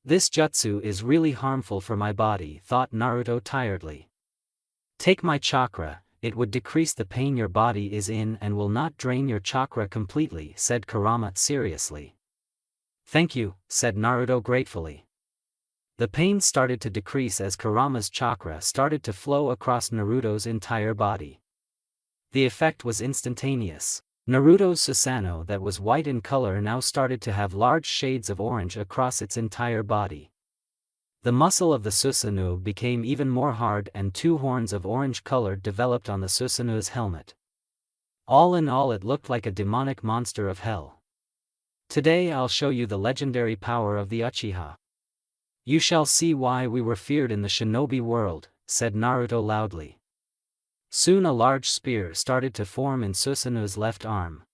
This jutsu is really harmful for my body, thought Naruto tiredly. Take my chakra, it would decrease the pain your body is in and will not drain your chakra completely, said Kurama seriously. Thank you, said Naruto gratefully. The pain started to decrease as Kurama's chakra started to flow across Naruto's entire body. The effect was instantaneous. Naruto's Susanoo that was white in color now started to have large shades of orange across its entire body. The muscle of the Susanoo became even more hard and 2 horns of orange color developed on the Susanoo's helmet. All in all, it looked like a demonic monster of hell. Today I'll show you the legendary power of the Uchiha. You shall see why we were feared in the shinobi world, said Naruto loudly. Soon a large spear started to form in Susanoo's left arm.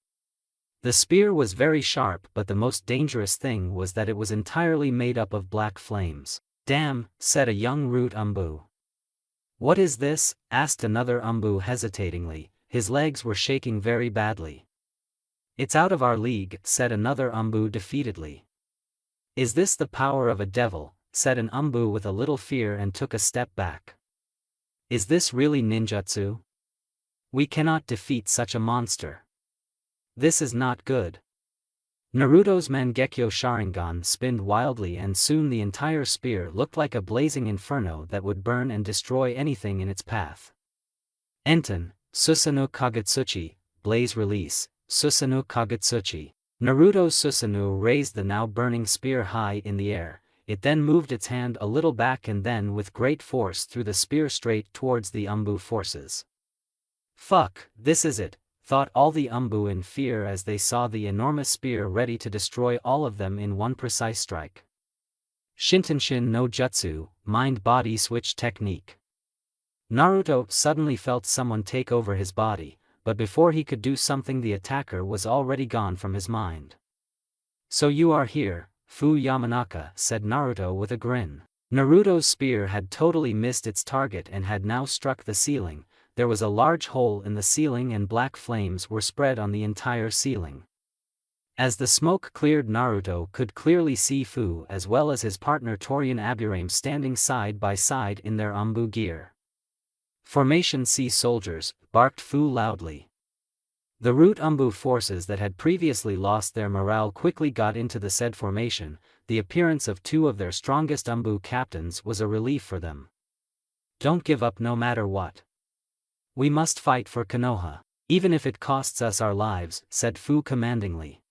The spear was very sharp, but the most dangerous thing was that it was entirely made up of black flames. Damn, said a young root ANBU. What is this? Asked another ANBU hesitatingly, his legs were shaking very badly. It's out of our league, said another ANBU defeatedly. Is this the power of a devil? Said an ANBU with a little fear and took a step back. Is this really ninjutsu? We cannot defeat such a monster. This is not good. Naruto's Mangekyo Sharingan spinned wildly and soon the entire spear looked like a blazing inferno that would burn and destroy anything in its path. Enten, Susanoo Kagutsuchi, Blaze Release, Susanoo Kagutsuchi. Naruto's Susanoo raised the now burning spear high in the air. It then moved its hand a little back and then with great force threw the spear straight towards the ANBU forces. Fuck, this is it, thought all the ANBU in fear as they saw the enormous spear ready to destroy all of them in one precise strike. Shintenshin no Jutsu, mind-body switch technique. Naruto suddenly felt someone take over his body, but before he could do something the attacker was already gone from his mind. So you are here, Fu Yamanaka, said Naruto with a grin. Naruto's spear had totally missed its target and had now struck the ceiling. There was a large hole in the ceiling and black flames were spread on the entire ceiling. As the smoke cleared, Naruto could clearly see Fu as well as his partner Torian Aburame standing side by side in their ANBU gear. Formation C soldiers, barked Fu loudly. The root ANBU forces that had previously lost their morale quickly got into the said formation. The appearance of 2 of their strongest ANBU captains was a relief for them. Don't give up no matter what. We must fight for Konoha, even if it costs us our lives, said Fu commandingly.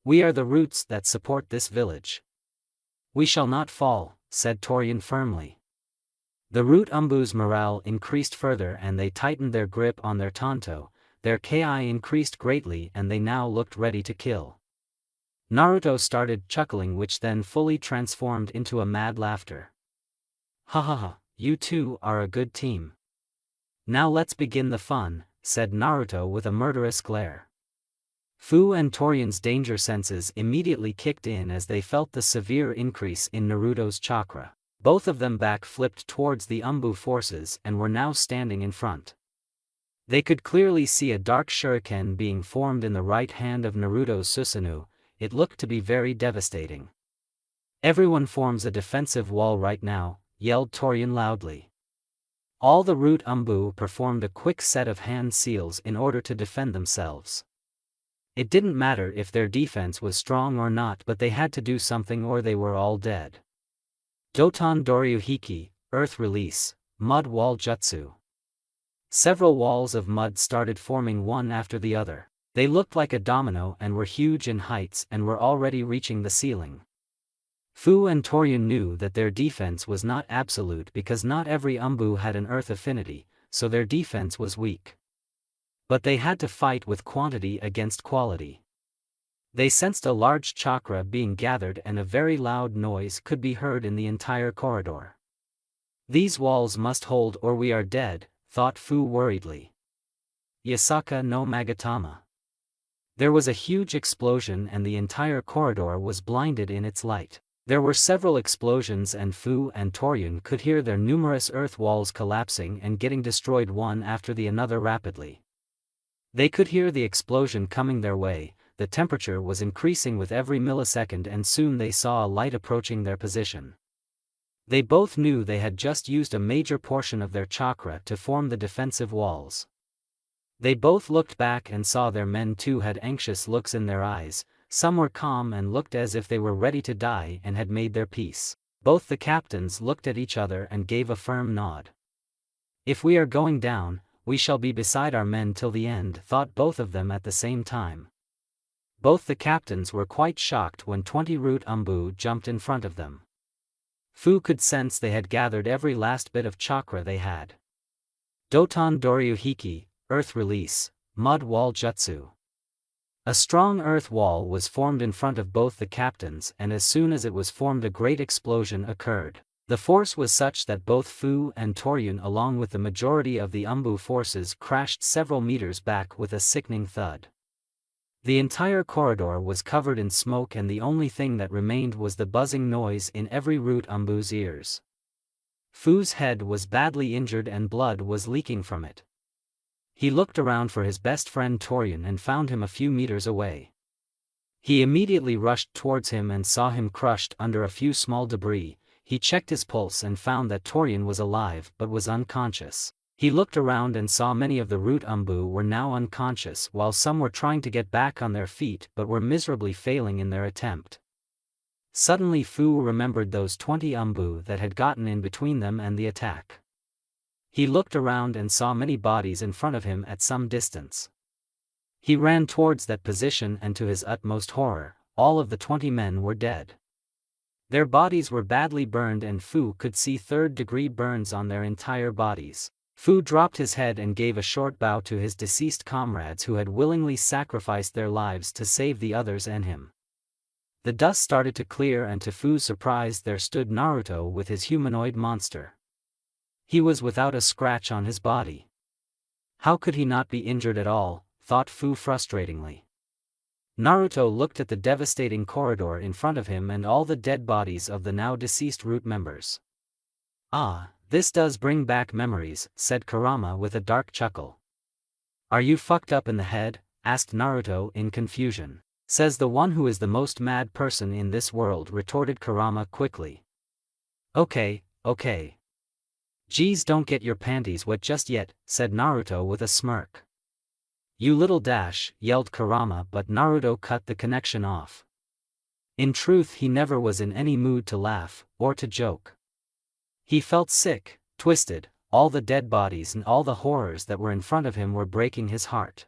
We are the roots that support this village. We shall not fall, said Torian firmly. The root ANBU's morale increased further and they tightened their grip on their tanto. Their ki increased greatly and they now looked ready to kill. Naruto started chuckling, which then fully transformed into a mad laughter. Ha ha ha, you two are a good team. Now let's begin the fun, said Naruto with a murderous glare. Fu and Torian's danger senses immediately kicked in as they felt the severe increase in Naruto's chakra. Both of them back-flipped towards the ANBU forces and were now standing in front. They could clearly see a dark shuriken being formed in the right hand of Naruto's Susanoo. It looked to be very devastating. Everyone forms a defensive wall right now, yelled Torian loudly. All the root ANBU performed a quick set of hand seals in order to defend themselves. It didn't matter if their defense was strong or not, but they had to do something or they were all dead. Doton Doryuhiki, Earth Release, Mud Wall Jutsu. Several walls of mud started forming one after the other. They looked like a domino and were huge in heights and were already reaching the ceiling. Fu and Torian knew that their defense was not absolute because not every ANBU had an earth affinity, so their defense was weak. But they had to fight with quantity against quality. They sensed a large chakra being gathered and a very loud noise could be heard in the entire corridor. These walls must hold or we are dead, thought Fu worriedly. Yasaka no Magatama. There was a huge explosion and the entire corridor was blinded in its light. There were several explosions and Fu and Toryun could hear their numerous earth walls collapsing and getting destroyed one after the another rapidly. They could hear the explosion coming their way, the temperature was increasing with every millisecond and soon they saw a light approaching their position. They both knew they had just used a major portion of their chakra to form the defensive walls. They both looked back and saw their men too had anxious looks in their eyes, some were calm and looked as if they were ready to die and had made their peace. Both the captains looked at each other and gave a firm nod. If we are going down, we shall be beside our men till the end, thought both of them at the same time. Both the captains were quite shocked when 20 root ANBU jumped in front of them. Fu could sense they had gathered every last bit of chakra they had. Doton Doryu Hiki, Earth Release, Mud Wall Jutsu. A strong earth wall was formed in front of both the captains and as soon as it was formed a great explosion occurred. The force was such that both Fu and Toryun along with the majority of the ANBU forces crashed several meters back with a sickening thud. The entire corridor was covered in smoke and the only thing that remained was the buzzing noise in every root ANBU's ears. Fu's head was badly injured and blood was leaking from it. He looked around for his best friend Toryun and found him a few meters away. He immediately rushed towards him and saw him crushed under a few small debris. He checked his pulse and found that Toryun was alive but was unconscious. He looked around and saw many of the root ANBU were now unconscious while some were trying to get back on their feet but were miserably failing in their attempt. Suddenly Fu remembered those 20 ANBU that had gotten in between them and the attack. He looked around and saw many bodies in front of him at some distance. He ran towards that position and to his utmost horror, all of the 20 men were dead. Their bodies were badly burned and Fu could see third-degree burns on their entire bodies. Fu dropped his head and gave a short bow to his deceased comrades who had willingly sacrificed their lives to save the others and him. The dust started to clear and to Fu's surprise there stood Naruto with his humanoid monster. He was without a scratch on his body. How could he not be injured at all, thought Fu frustratingly. Naruto looked at the devastating corridor in front of him and all the dead bodies of the now deceased root members. Ah, this does bring back memories, said Kurama with a dark chuckle. Are you fucked up in the head? Asked Naruto in confusion. Says the one who is the most mad person in this world, retorted Kurama quickly. Okay. Geez, don't get your panties wet just yet, said Naruto with a smirk. You little dash, yelled Kurama, but Naruto cut the connection off. In truth, he never was in any mood to laugh, or to joke. He felt sick, twisted, all the dead bodies and all the horrors that were in front of him were breaking his heart.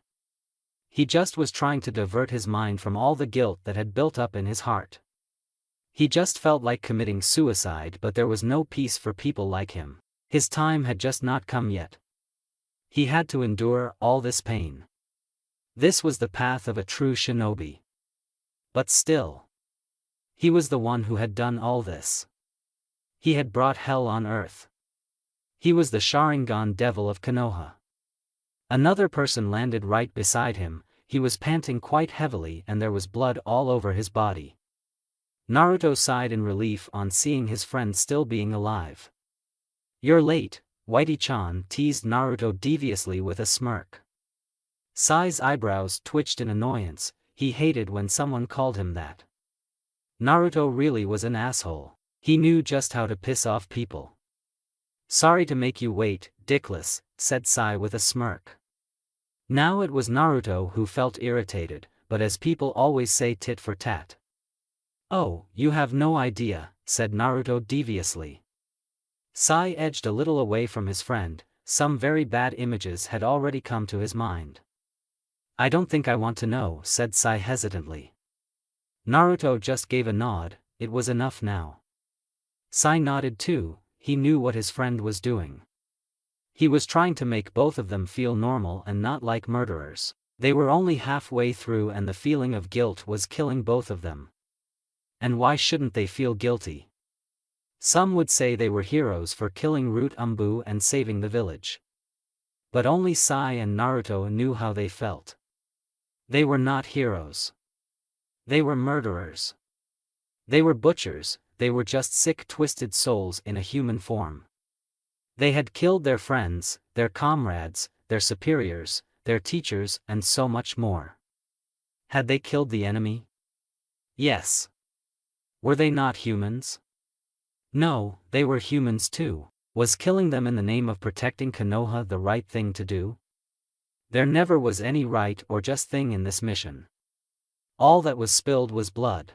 He just was trying to divert his mind from all the guilt that had built up in his heart. He just felt like committing suicide, but there was no peace for people like him. His time had just not come yet. He had to endure all this pain. This was the path of a true shinobi. But still, he was the one who had done all this. He had brought hell on earth. He was the Sharingan devil of Konoha. Another person landed right beside him. He was panting quite heavily and there was blood all over his body. Naruto sighed in relief on seeing his friend still being alive. You're late, Whitey-chan, teased Naruto deviously with a smirk. Sai's eyebrows twitched in annoyance. He hated when someone called him that. Naruto really was an asshole. He knew just how to piss off people. Sorry to make you wait, dickless, said Sai with a smirk. Now it was Naruto who felt irritated, but as people always say, tit for tat. Oh, you have no idea, said Naruto deviously. Sai edged a little away from his friend. Some very bad images had already come to his mind. I don't think I want to know, said Sai hesitantly. Naruto just gave a nod. It was enough now. Sai nodded too. He knew what his friend was doing. He was trying to make both of them feel normal and not like murderers. They were only halfway through and the feeling of guilt was killing both of them. And why shouldn't they feel guilty? Some would say they were heroes for killing root ANBU and saving the village. But only Sai and Naruto knew how they felt. They were not heroes. They were murderers. They were butchers. they were just sick, twisted souls in a human form. They had killed their friends, their comrades, their superiors, their teachers, and so much more. Had they killed the enemy? Yes. Were they not humans? No, they were humans too. Was killing them in the name of protecting Konoha the right thing to do? There never was any right or just thing in this mission. All that was spilled was blood.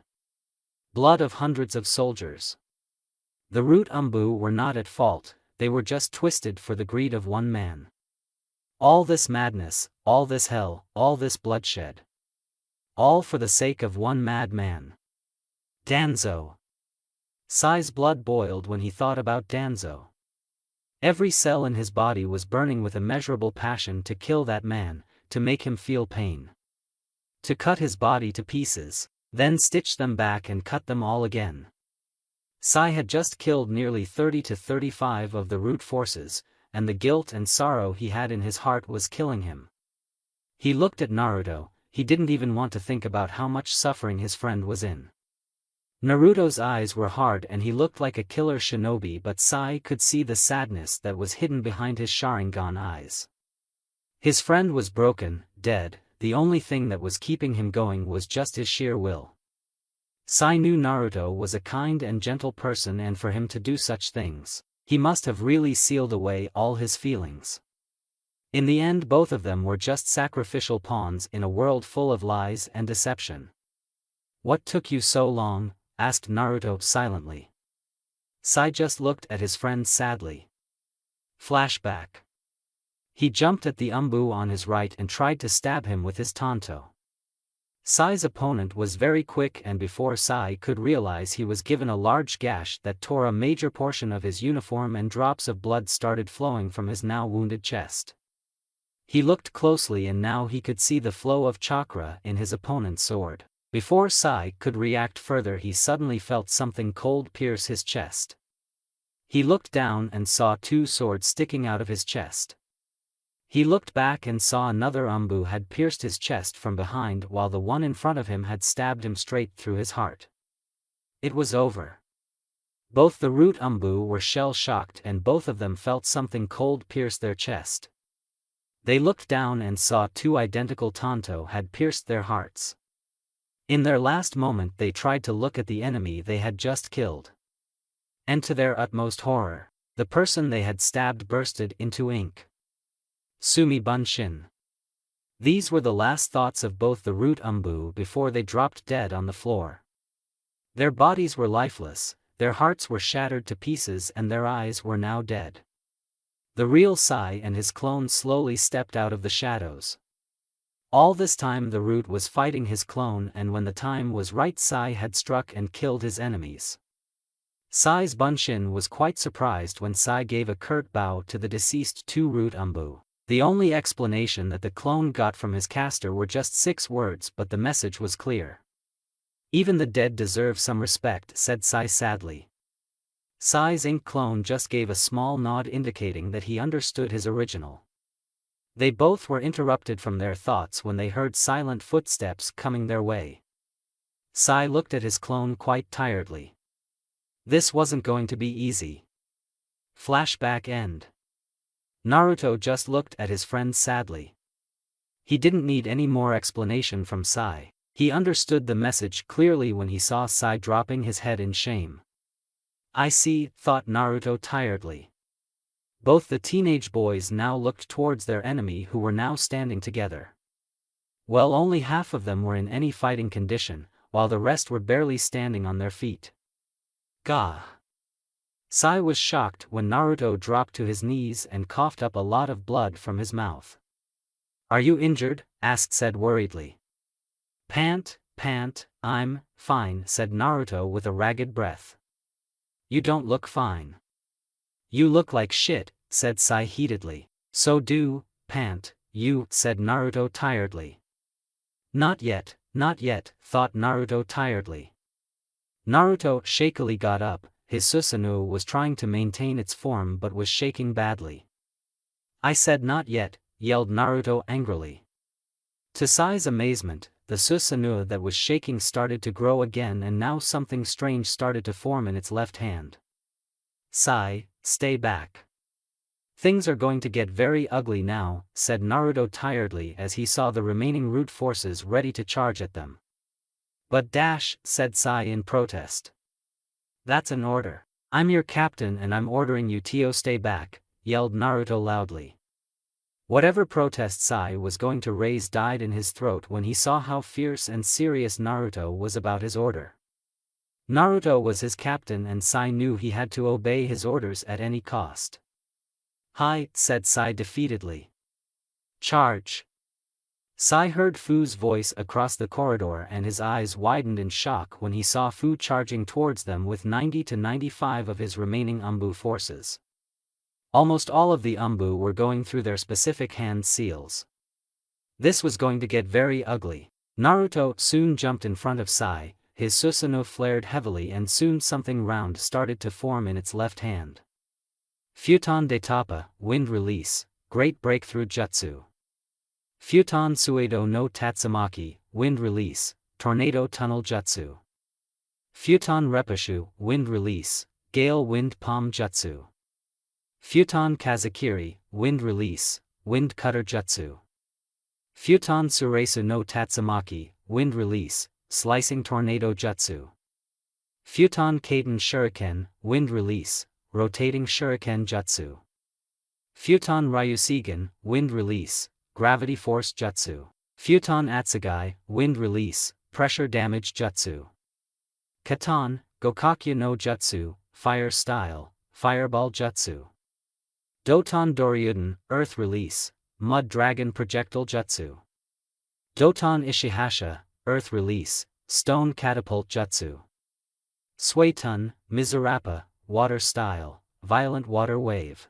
Blood of hundreds of soldiers. The Root ANBU were not at fault, they were just twisted for the greed of one man. All this madness, all this hell, all this bloodshed. All for the sake of one mad man. Danzo. Sai's blood boiled when he thought about Danzo. Every cell in his body was burning with immeasurable passion to kill that man, to make him feel pain. To cut his body to pieces, then stitch them back and cut them all again. Sai had just killed nearly 30 to 35 of the Root forces, and the guilt and sorrow he had in his heart was killing him. He looked at Naruto, he didn't even want to think about how much suffering his friend was in. Naruto's eyes were hard and he looked like a killer shinobi, but Sai could see the sadness that was hidden behind his Sharingan eyes. His friend was broken, dead, the only thing that was keeping him going was just his sheer will. Sai knew Naruto was a kind and gentle person, and for him to do such things, he must have really sealed away all his feelings. In the end, both of them were just sacrificial pawns in a world full of lies and deception. "What took you so long?" asked Naruto silently. Sai just looked at his friend sadly. Flashback. He jumped at the ANBU on his right and tried to stab him with his tanto. Sai's opponent was very quick, and before Sai could realize, he was given a large gash that tore a major portion of his uniform and drops of blood started flowing from his now wounded chest. He looked closely and now he could see the flow of chakra in his opponent's sword. Before Sai could react further, he suddenly felt something cold pierce his chest. He looked down and saw two swords sticking out of his chest. He looked back and saw another ANBU had pierced his chest from behind, while the one in front of him had stabbed him straight through his heart. It was over. Both the Root ANBU were shell-shocked and both of them felt something cold pierce their chest. They looked down and saw two identical tanto had pierced their hearts. In their last moment they tried to look at the enemy they had just killed. And to their utmost horror, the person they had stabbed bursted into ink. Sumi Bunshin. These were the last thoughts of both the Root ANBU before they dropped dead on the floor. Their bodies were lifeless, their hearts were shattered to pieces, and their eyes were now dead. The real Sai and his clone slowly stepped out of the shadows. All this time the Root was fighting his clone, and when the time was right, Sai had struck and killed his enemies. Sai's Bunshin was quite surprised when Sai gave a curt bow to the deceased two Root ANBU. The only explanation that the clone got from his caster were just 6 words, but the message was clear. "Even the dead deserve some respect," said Sai sadly. Sai's ink clone just gave a small nod indicating that he understood his original. They both were interrupted from their thoughts when they heard silent footsteps coming their way. Sai looked at his clone quite tiredly. This wasn't going to be easy. Flashback end. Naruto just looked at his friend sadly. He didn't need any more explanation from Sai. He understood the message clearly when he saw Sai dropping his head in shame. "I see," thought Naruto tiredly. Both the teenage boys now looked towards their enemy, who were now standing together. Well, only half of them were in any fighting condition, while the rest were barely standing on their feet. Gah! Sai was shocked when Naruto dropped to his knees and coughed up a lot of blood from his mouth. "Are you injured?" asked Sai worriedly. Pant, I'm fine," said Naruto with a ragged breath. "You don't look fine." "You look like shit," said Sai heatedly. "So do, you," said Naruto tiredly. Not yet, thought Naruto tiredly. Naruto shakily got up. His Susanoo was trying to maintain its form but was shaking badly. "I said not yet," yelled Naruto angrily. To Sai's amazement, the Susanoo that was shaking started to grow again, and now something strange started to form in its left hand. Sai, stay back. Things are going to get very ugly now, said Naruto tiredly as he saw the remaining root forces ready to charge at them. But dash, said Sai in protest. That's an order. I'm your captain and I'm ordering you to stay back, yelled Naruto loudly. Whatever protest Sai was going to raise died in his throat when he saw how fierce and serious Naruto was about his order. Naruto was his captain and Sai knew he had to obey his orders at any cost. Hi, said Sai defeatedly. Charge. Sai heard Fu's voice across the corridor and his eyes widened in shock when he saw Fu charging towards them with 90 to 95 of his remaining ANBU forces. Almost all of the ANBU were going through their specific hand seals. This was going to get very ugly. Naruto soon jumped in front of Sai, his Susanoo flared heavily and soon something round started to form in its left hand. Futon de Tapa, Wind Release, Great Breakthrough Jutsu. Futon Suedo no Tatsumaki, Wind Release, Tornado Tunnel Jutsu. Futon Repashu, Wind Release, Gale Wind Palm Jutsu. Futon Kazakiri, Wind Release, Wind Cutter Jutsu. Futon Suresu no Tatsumaki, Wind Release, Slicing Tornado Jutsu. Futon Kaiten Shuriken, Wind Release, Rotating Shuriken Jutsu. Futon Ryusegan, Wind Release, Gravity Force Jutsu. Futon Atsugai, Wind Release, Pressure Damage Jutsu. Katan, Gokakyu no Jutsu, Fire Style, Fireball Jutsu. Doton Doryuden, Earth Release, Mud Dragon Projectile Jutsu. Doton Ishihasha, Earth Release, Stone Catapult Jutsu. Suetun, Mizurappa, Water Style, Violent Water Wave.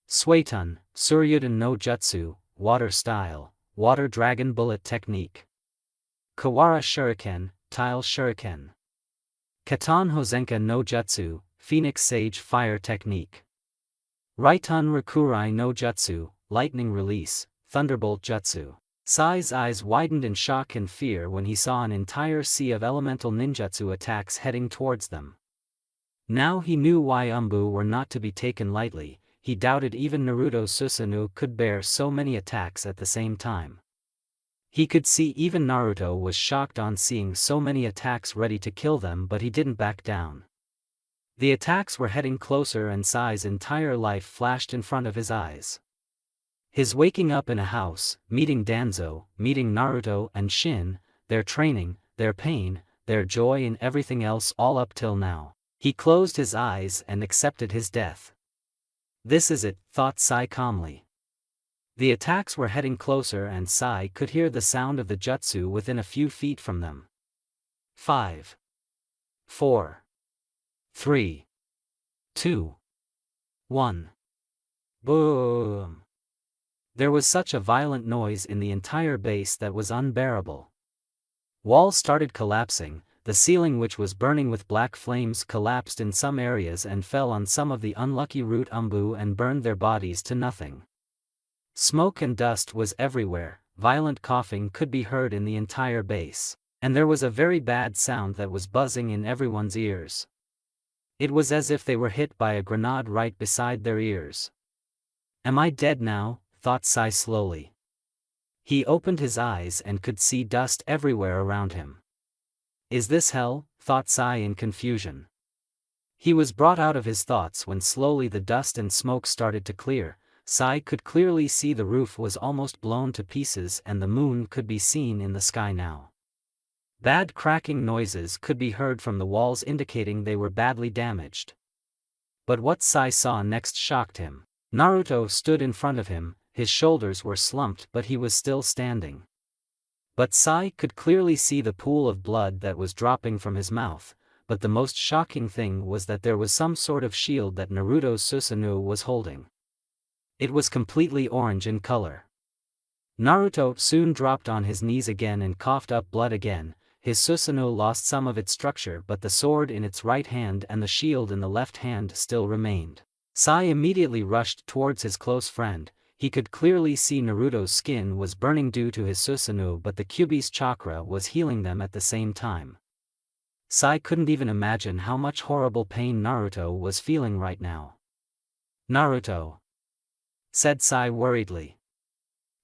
Suetun, Suryuden no Jutsu, Water Style, Water Dragon Bullet Technique. Kawara Shuriken, Tile Shuriken. Katan Hozenka no Jutsu, Phoenix Sage Fire Technique. Raitun Rakurai no Jutsu, Lightning Release, Thunderbolt Jutsu. Sai's eyes widened in shock and fear when he saw an entire sea of elemental ninjutsu attacks heading towards them. Now he knew why ANBU were not to be taken lightly. He doubted even Naruto's Susanoo could bear so many attacks at the same time. He could see even Naruto was shocked on seeing so many attacks ready to kill them, but he didn't back down. The attacks were heading closer and Sai's entire life flashed in front of his eyes. His waking up in a house, meeting Danzo, meeting Naruto and Shin, their training, their pain, their joy and everything else all up till now. He closed his eyes and accepted his death. This is it, thought Sai calmly. The attacks were heading closer and Sai could hear the sound of the jutsu within a few feet from them. 5. 4. 3. 2. 1. Boom! There was such a violent noise in the entire base that was unbearable. Walls started collapsing, the ceiling which was burning with black flames collapsed in some areas and fell on some of the unlucky root ANBU and burned their bodies to nothing. Smoke and dust was everywhere, violent coughing could be heard in the entire base, and there was a very bad sound that was buzzing in everyone's ears. It was as if they were hit by a grenade right beside their ears. Am I dead now? Thought Sai slowly. He opened his eyes and could see dust everywhere around him. Is this hell? Thought Sai in confusion. He was brought out of his thoughts when slowly the dust and smoke started to clear. Sai could clearly see the roof was almost blown to pieces and the moon could be seen in the sky now. Bad cracking noises could be heard from the walls indicating they were badly damaged. But what Sai saw next shocked him. Naruto stood in front of him, his shoulders were slumped but he was still standing. But Sai could clearly see the pool of blood that was dropping from his mouth, but the most shocking thing was that there was some sort of shield that Naruto's Susanoo was holding. It was completely orange in color. Naruto soon dropped on his knees again and coughed up blood again. His Susanoo lost some of its structure but the sword in its right hand and the shield in the left hand still remained. Sai immediately rushed towards his close friend. He could clearly see Naruto's skin was burning due to his Susanoo, but the Kyuubi's chakra was healing them at the same time. Sai couldn't even imagine how much horrible pain Naruto was feeling right now. "Naruto," said Sai worriedly.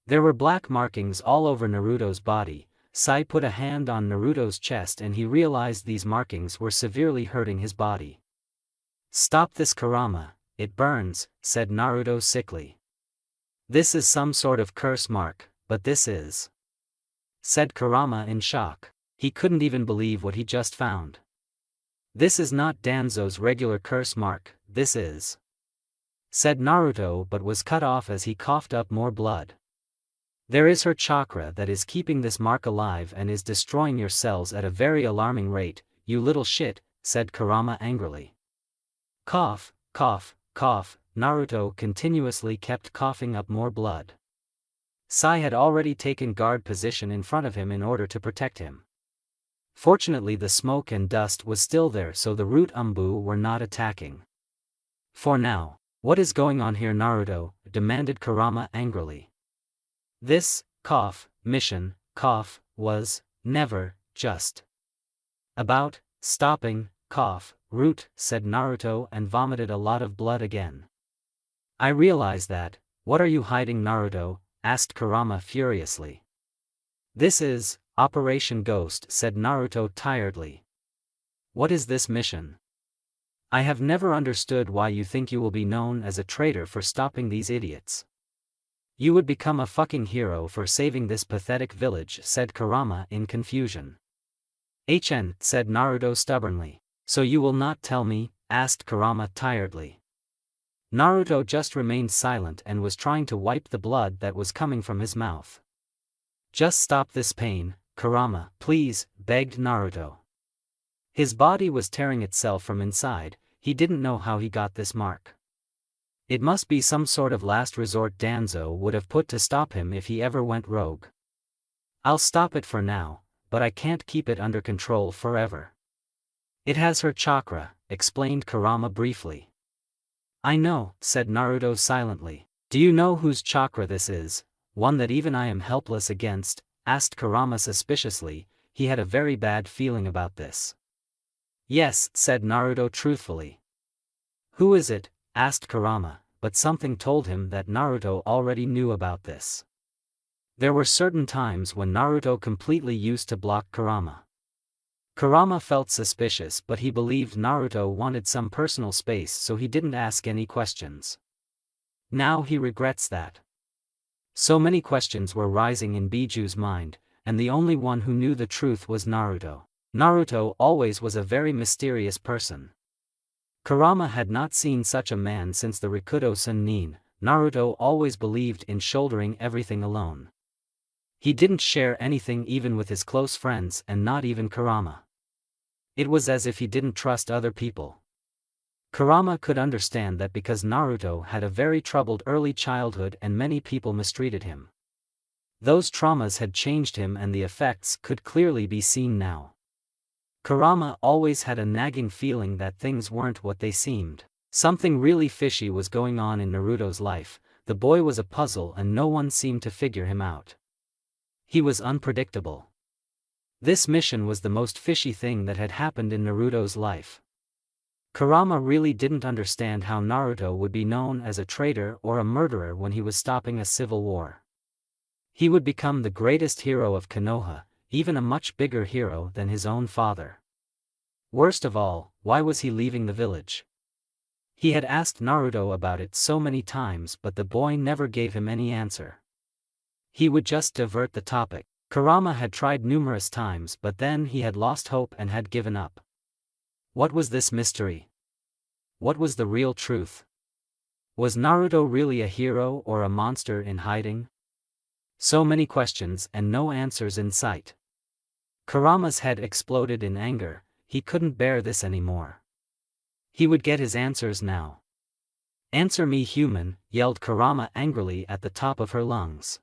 There were black markings all over Naruto's body. Sai put a hand on Naruto's chest and he realized these markings were severely hurting his body. "Stop this, Kurama, it burns," said Naruto sickly. "This is some sort of curse mark, but this is," said Kurama in shock. He couldn't even believe what he just found. "This is not Danzo's regular curse mark, this is," said Naruto, but was cut off as he coughed up more blood. "There is her chakra that is keeping this mark alive and is destroying your cells at a very alarming rate, you little shit," said Kurama angrily. Cough, cough, cough, Naruto continuously kept coughing up more blood. Sai had already taken guard position in front of him in order to protect him. Fortunately the smoke and dust was still there, so the root ANBU were not attacking. For now. "What is going on here, Naruto?" demanded Kurama angrily. "This, mission, was, never, just about, stopping, root," said Naruto and vomited a lot of blood again. "I realize that, what are you hiding, Naruto?" asked Kurama furiously. "This is, Operation Ghost," said Naruto tiredly. "What is this mission? I have never understood why you think you will be known as a traitor for stopping these idiots. You would become a fucking hero for saving this pathetic village," said Kurama in confusion. Said Naruto stubbornly. "So you will not tell me?" asked Kurama tiredly. Naruto just remained silent and was trying to wipe the blood that was coming from his mouth. "Just stop this pain, Kurama, please," begged Naruto. His body was tearing itself from inside. He didn't know how he got this mark. It must be some sort of last resort Danzo would have put to stop him if he ever went rogue. "I'll stop it for now, but I can't keep it under control forever. It has her chakra," explained Kurama briefly. "I know," said Naruto silently. "Do you know whose chakra this is, one that even I am helpless against?" asked Kurama suspiciously. He had a very bad feeling about this. "Yes," said Naruto truthfully. "Who is it?" asked Kurama, but something told him that Naruto already knew about this. There were certain times when Naruto completely used to block Kurama. Kurama felt suspicious, but he believed Naruto wanted some personal space, so he didn't ask any questions. Now he regrets that. So many questions were rising in Biju's mind, and the only one who knew the truth was Naruto. Naruto always was a very mysterious person. Kurama had not seen such a man since the Rikudo Sennin. Naruto always believed in shouldering everything alone. He didn't share anything even with his close friends, and not even Kurama. It was as if he didn't trust other people. Kurama could understand that because Naruto had a very troubled early childhood and many people mistreated him. Those traumas had changed him and the effects could clearly be seen now. Kurama always had a nagging feeling that things weren't what they seemed. Something really fishy was going on in Naruto's life. The boy was a puzzle and no one seemed to figure him out. He was unpredictable. This mission was the most fishy thing that had happened in Naruto's life. Kurama really didn't understand how Naruto would be known as a traitor or a murderer when he was stopping a civil war. He would become the greatest hero of Konoha, even a much bigger hero than his own father. Worst of all, why was he leaving the village? He had asked Naruto about it so many times, but the boy never gave him any answer. He would just divert the topic. Kurama had tried numerous times, but then he had lost hope and had given up. What was this mystery? What was the real truth? Was Naruto really a hero or a monster in hiding? So many questions and no answers in sight. Kurama's head exploded in anger. He couldn't bear this anymore. He would get his answers now. "Answer me, human," yelled Kurama angrily at the top of her lungs.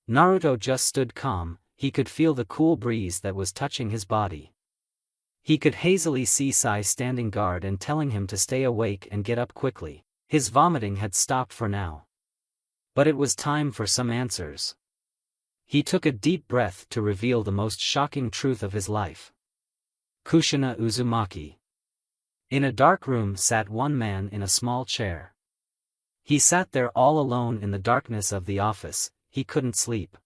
Naruto just stood calm. He could feel the cool breeze that was touching his body. He could hazily see Sai standing guard and telling him to stay awake and get up quickly. His vomiting had stopped for now. But it was time for some answers. He took a deep breath to reveal the most shocking truth of his life. Kushina Uzumaki. In a dark room sat one man in a small chair. He sat there all alone in the darkness of the office. He couldn't sleep.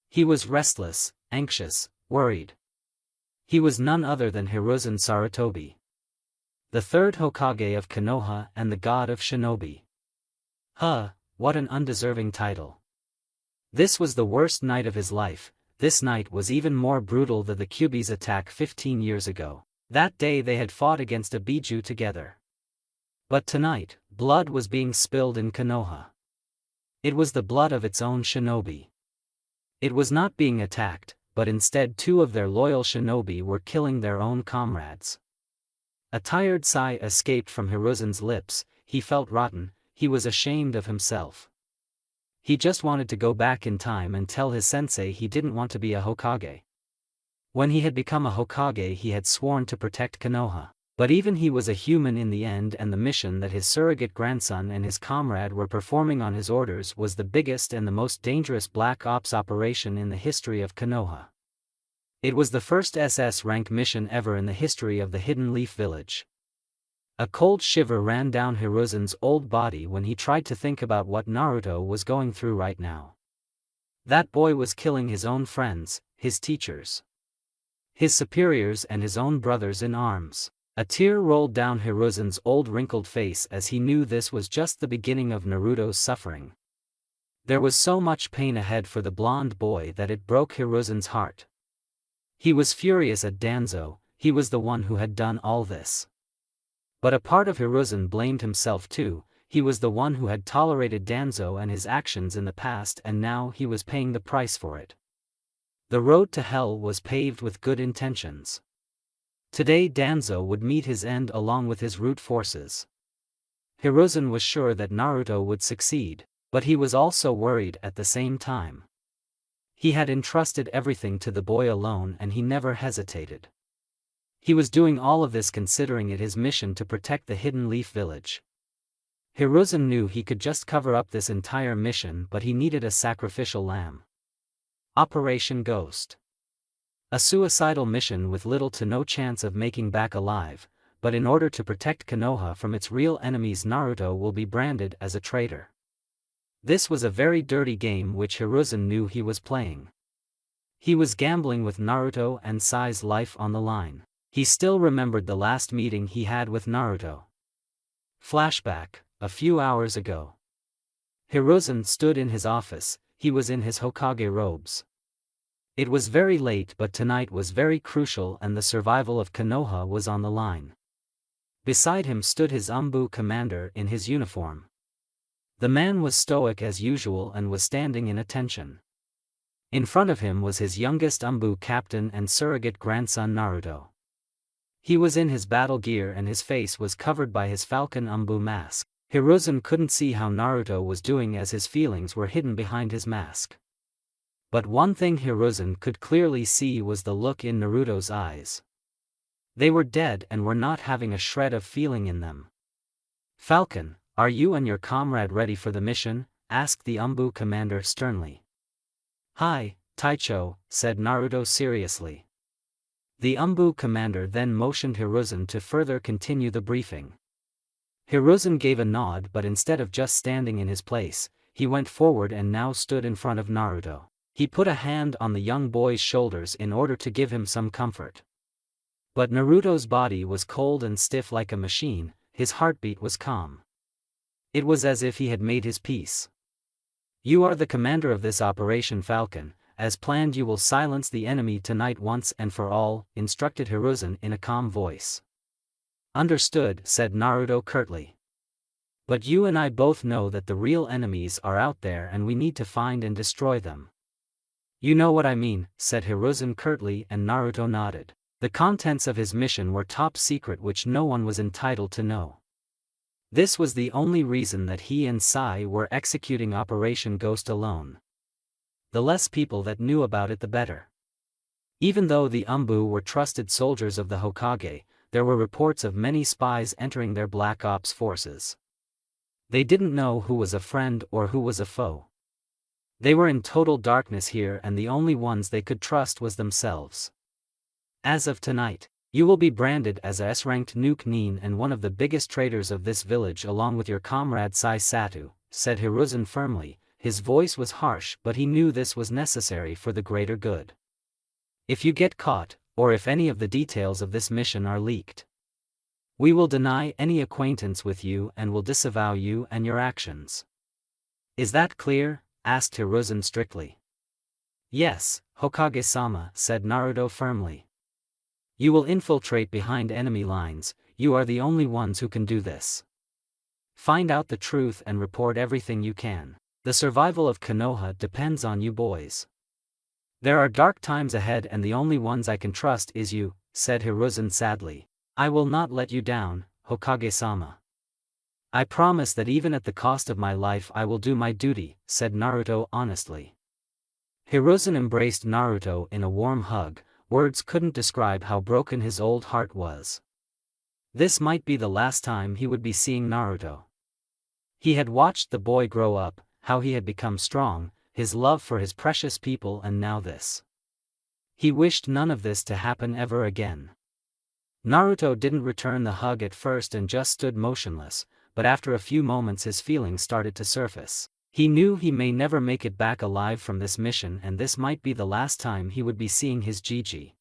He was restless, anxious, worried. He was none other than Hiruzen Sarutobi, the third Hokage of Konoha and the god of shinobi. What an undeserving title. This was the worst night of his life. This night was even more brutal than the Kyuubi's attack 15 years ago. That day they had fought against a Biju together. But tonight, blood was being spilled in Konoha. It was the blood of its own shinobi. It was not being attacked, but instead two of their loyal shinobi were killing their own comrades. A tired sigh escaped from Hiruzen's lips. He felt rotten. He was ashamed of himself. He just wanted to go back in time and tell his sensei he didn't want to be a Hokage. When he had become a Hokage he had sworn to protect Konoha. But even he was a human in the end, and the mission that his surrogate grandson and his comrade were performing on his orders was the biggest and the most dangerous Black Ops operation in the history of Konoha. It was the first SS rank mission ever in the history of the Hidden Leaf Village. A cold shiver ran down Hiruzen's old body when he tried to think about what Naruto was going through right now. That boy was killing his own friends, his teachers, his superiors, and his own brothers in arms. A tear rolled down Hiruzen's old wrinkled face as he knew this was just the beginning of Naruto's suffering. There was so much pain ahead for the blonde boy that it broke Hiruzen's heart. He was furious at Danzo. He was the one who had done all this. But a part of Hiruzen blamed himself too. He was the one who had tolerated Danzo and his actions in the past, and now he was paying the price for it. The road to hell was paved with good intentions. Today Danzo would meet his end along with his root forces. Hiruzen was sure that Naruto would succeed, but he was also worried at the same time. He had entrusted everything to the boy alone and he never hesitated. He was doing all of this considering it his mission to protect the Hidden Leaf Village. Hiruzen knew he could just cover up this entire mission, but he needed a sacrificial lamb. Operation Ghost. A suicidal mission with little to no chance of making back alive, but in order to protect Konoha from its real enemies, Naruto will be branded as a traitor. This was a very dirty game which Hiruzen knew he was playing. He was gambling with Naruto and Sai's life on the line. He still remembered the last meeting he had with Naruto. Flashback, a few hours ago. Hiruzen stood in his office. He was in his Hokage robes. It was very late, but tonight was very crucial and the survival of Konoha was on the line. Beside him stood his ANBU commander in his uniform. The man was stoic as usual and was standing in attention. In front of him was his youngest ANBU captain and surrogate grandson Naruto. He was in his battle gear and his face was covered by his falcon ANBU mask. Hiruzen couldn't see how Naruto was doing as his feelings were hidden behind his mask. But one thing Hiruzen could clearly see was the look in Naruto's eyes. They were dead and were not having a shred of feeling in them. "Falcon, are you and your comrade ready for the mission?" asked the ANBU commander sternly. "Hi, Taicho," said Naruto seriously. The ANBU commander then motioned Hiruzen to further continue the briefing. Hiruzen gave a nod, but instead of just standing in his place, he went forward and now stood in front of Naruto. He put a hand on the young boy's shoulders in order to give him some comfort. But Naruto's body was cold and stiff like a machine. His heartbeat was calm. It was as if he had made his peace. "You are the commander of this operation, Falcon. As planned, you will silence the enemy tonight once and for all," instructed Hiruzen in a calm voice. "Understood," said Naruto curtly. "But you and I both know that the real enemies are out there and we need to find and destroy them." "You know what I mean," said Hiruzen curtly, and Naruto nodded. The contents of his mission were top secret, which no one was entitled to know. This was the only reason that he and Sai were executing Operation Ghost alone. The less people that knew about it, the better. Even though the ANBU were trusted soldiers of the Hokage, there were reports of many spies entering their Black Ops forces. They didn't know who was a friend or who was a foe. They were in total darkness here, and the only ones they could trust was themselves. As of tonight, you will be branded as a S-ranked Nuke Nin and one of the biggest traitors of this village along with your comrade Sai Satu, said Hiruzen firmly. His voice was harsh, but he knew this was necessary for the greater good. If you get caught, or if any of the details of this mission are leaked, we will deny any acquaintance with you and will disavow you and your actions. Is that clear? Asked Hiruzen strictly. Yes, Hokage-sama, said Naruto firmly. You will infiltrate behind enemy lines, you are the only ones who can do this. Find out the truth and report everything you can. The survival of Konoha depends on you boys. There are dark times ahead and the only ones I can trust is you, said Hiruzen sadly. I will not let you down, Hokage-sama. I promise that even at the cost of my life I will do my duty, said Naruto honestly. Hiruzen embraced Naruto in a warm hug. Words couldn't describe how broken his old heart was. This might be the last time he would be seeing Naruto. He had watched the boy grow up, how he had become strong, his love for his precious people, and now this. He wished none of this to happen ever again. Naruto didn't return the hug at first and just stood motionless, but after a few moments his feelings started to surface. He knew he may never make it back alive from this mission, and this might be the last time he would be seeing his Gigi.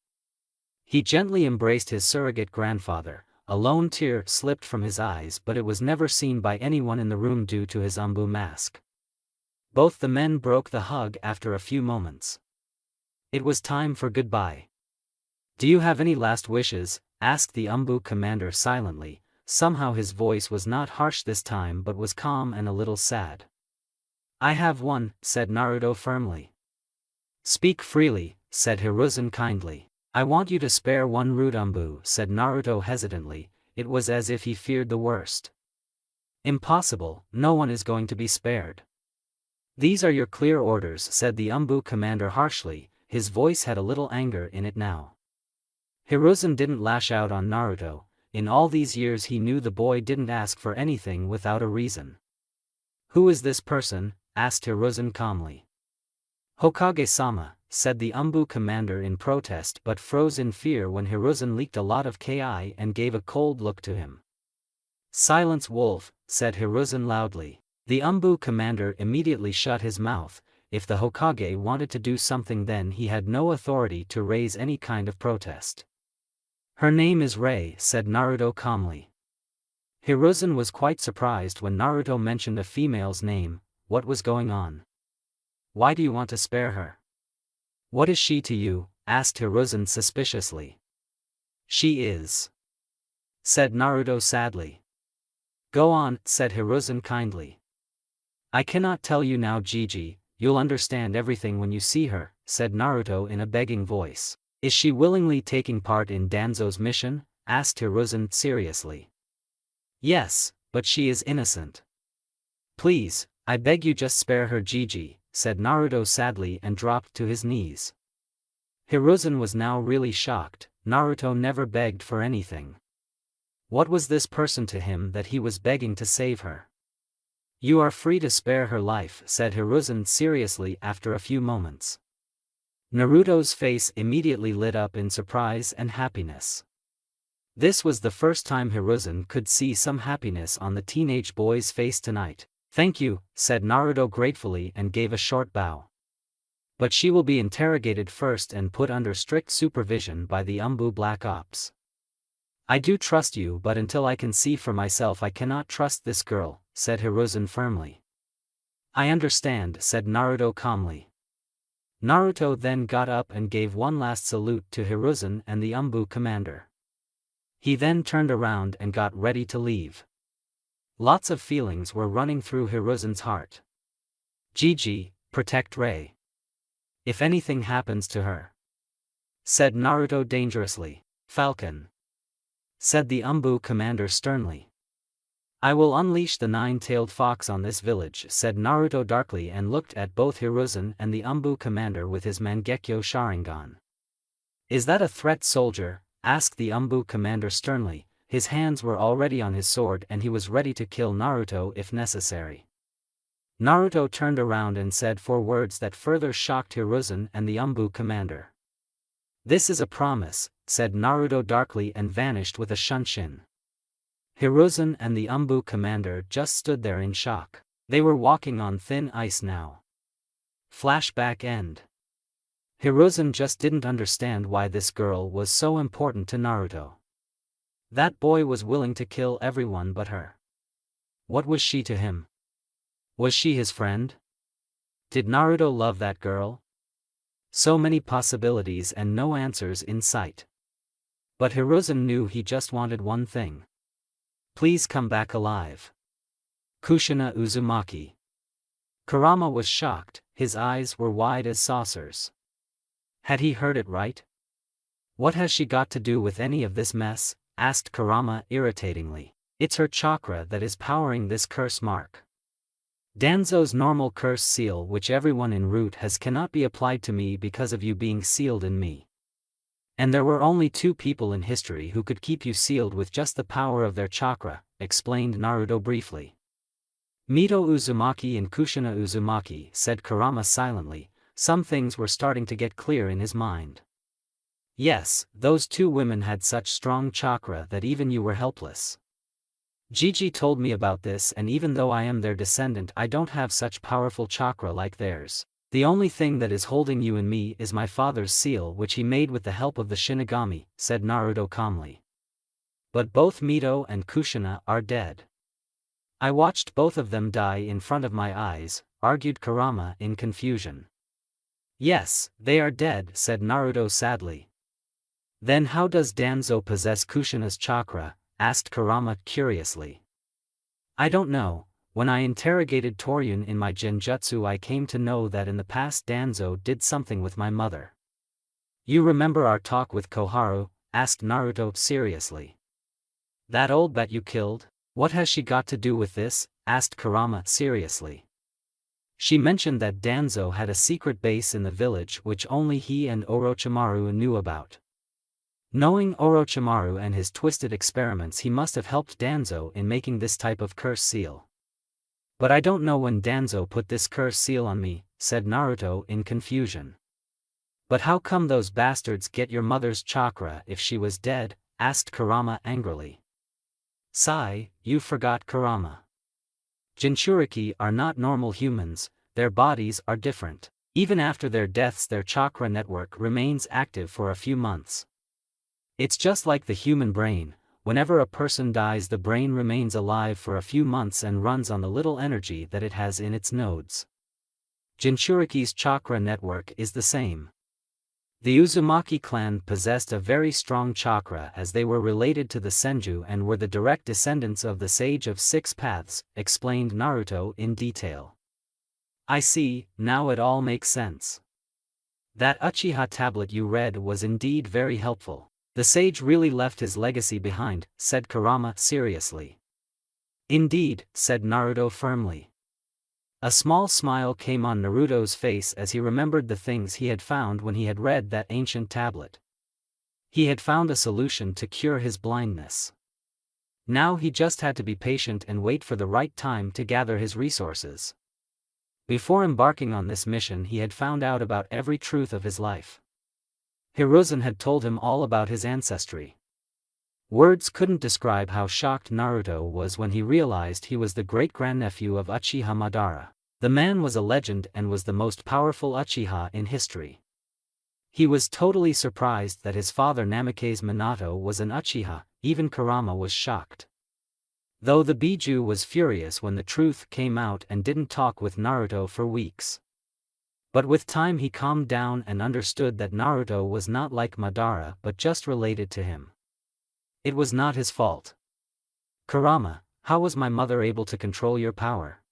He gently embraced his surrogate grandfather. A lone tear slipped from his eyes, but it was never seen by anyone in the room due to his ANBU mask. Both the men broke the hug after a few moments. It was time for goodbye. Do you have any last wishes? Asked the ANBU commander silently. Somehow his voice was not harsh this time but was calm and a little sad. I have one, said Naruto firmly. Speak freely, said Hiruzen kindly. I want you to spare one rude ANBU, said Naruto hesitantly. It was as if he feared the worst. Impossible, no one is going to be spared. These are your clear orders, said the ANBU commander harshly. His voice had a little anger in it now. Hiruzen didn't lash out on Naruto. In all these years he knew the boy didn't ask for anything without a reason. Who is this person? Asked Hiruzen calmly. Hokage-sama, said the ANBU commander in protest, but froze in fear when Hiruzen leaked a lot of ki and gave a cold look to him. Silence, wolf, said Hiruzen loudly. The ANBU commander immediately shut his mouth. If the Hokage wanted to do something, then he had no authority to raise any kind of protest. Her name is Rei, said Naruto calmly. Hiruzen was quite surprised when Naruto mentioned a female's name. What was going on? Why do you want to spare her? What is she to you? Asked Hiruzen suspiciously. She is, said Naruto sadly. Go on, said Hiruzen kindly. I cannot tell you now, Gigi, you'll understand everything when you see her, said Naruto in a begging voice. Is she willingly taking part in Danzo's mission? Asked Hiruzen seriously. Yes, but she is innocent. Please, I beg you, just spare her, Gigi, said Naruto sadly and dropped to his knees. Hiruzen was now really shocked. Naruto never begged for anything. What was this person to him that he was begging to save her? You are free to spare her life, said Hiruzen seriously after a few moments. Naruto's face immediately lit up in surprise and happiness. This was the first time Hiruzen could see some happiness on the teenage boy's face tonight. Thank you, said Naruto gratefully and gave a short bow. But she will be interrogated first and put under strict supervision by the ANBU Black Ops. I do trust you, but until I can see for myself I cannot trust this girl, said Hiruzen firmly. I understand, said Naruto calmly. Naruto then got up and gave one last salute to Hiruzen and the ANBU commander. He then turned around and got ready to leave. Lots of feelings were running through Hiruzen's heart. Gigi, protect Rei. If anything happens to her, said Naruto dangerously. Falcon, said the ANBU commander sternly. I will unleash the nine-tailed fox on this village, said Naruto darkly and looked at both Hiruzen and the ANBU commander with his Mangekyo Sharingan. Is that a threat, soldier? Asked the ANBU commander sternly. his hands were already on his sword and he was ready to kill Naruto if necessary. Naruto turned around and said 4 words that further shocked Hiruzen and the ANBU commander. "This is a promise," said Naruto darkly and vanished with a shunshin. Hiruzen and the ANBU commander just stood there in shock. They were walking on thin ice now. Flashback end. Hiruzen just didn't understand why this girl was so important to Naruto. That boy was willing to kill everyone but her. What was she to him? Was she his friend? Did Naruto love that girl? So many possibilities and no answers in sight. But Hiruzen knew he just wanted one thing. Please come back alive. Kushina Uzumaki. Kurama was shocked, his eyes were wide as saucers. Had he heard it right? What has she got to do with any of this mess? Asked Kurama irritatingly. It's her chakra that is powering this curse mark. Danzo's normal curse seal which everyone in Root has cannot be applied to me because of you being sealed in me. And there were only 2 people in history who could keep you sealed with just the power of their chakra, explained Naruto briefly. Mito Uzumaki and Kushina Uzumaki, said Kurama silently. Some things were starting to get clear in his mind. Yes, those 2 women had such strong chakra that even you were helpless. Gigi told me about this, and even though I am their descendant I don't have such powerful chakra like theirs. The only thing that is holding you in me is my father's seal which he made with the help of the Shinigami, said Naruto calmly. But both Mito and Kushina are dead. I watched both of them die in front of my eyes, argued Kurama in confusion. Yes, they are dead, said Naruto sadly. Then how does Danzo possess Kushina's chakra? Asked Kurama curiously. I don't know. When I interrogated Toryun in my genjutsu I came to know that in the past Danzo did something with my mother. You remember our talk with Koharu? Asked Naruto seriously. That old bat you killed? What has she got to do with this? Asked Kurama seriously. She mentioned that Danzo had a secret base in the village which only he and Orochimaru knew about. Knowing Orochimaru and his twisted experiments he must have helped Danzo in making this type of curse seal. But I don't know when Danzo put this curse seal on me, said Naruto in confusion. But how come those bastards get your mother's chakra if she was dead? Asked Kurama angrily. Sigh, you forgot Kurama. Jinchuriki are not normal humans, their bodies are different. Even after their deaths their chakra network remains active for a few months. It's just like the human brain, whenever a person dies the brain remains alive for a few months and runs on the little energy that it has in its nodes. Jinchuriki's chakra network is the same. The Uzumaki clan possessed a very strong chakra as they were related to the Senju and were the direct descendants of the Sage of 6 Paths, explained Naruto in detail. I see, now it all makes sense. That Uchiha tablet you read was indeed very helpful. The sage really left his legacy behind, said Kurama seriously. Indeed, said Naruto firmly. A small smile came on Naruto's face as he remembered the things he had found when he had read that ancient tablet. He had found a solution to cure his blindness. Now he just had to be patient and wait for the right time to gather his resources. Before embarking on this mission he had found out about every truth of his life. Hiruzen had told him all about his ancestry. Words couldn't describe how shocked Naruto was when he realized he was the great-grandnephew of Uchiha Madara. The man was a legend and was the most powerful Uchiha in history. He was totally surprised that his father Namikaze Minato was an Uchiha, even Kurama was shocked. Though the Biju was furious when the truth came out and didn't talk with Naruto for weeks. But with time he calmed down and understood that Naruto was not like Madara but just related to him. It was not his fault. Kurama, how was my mother able to control your power?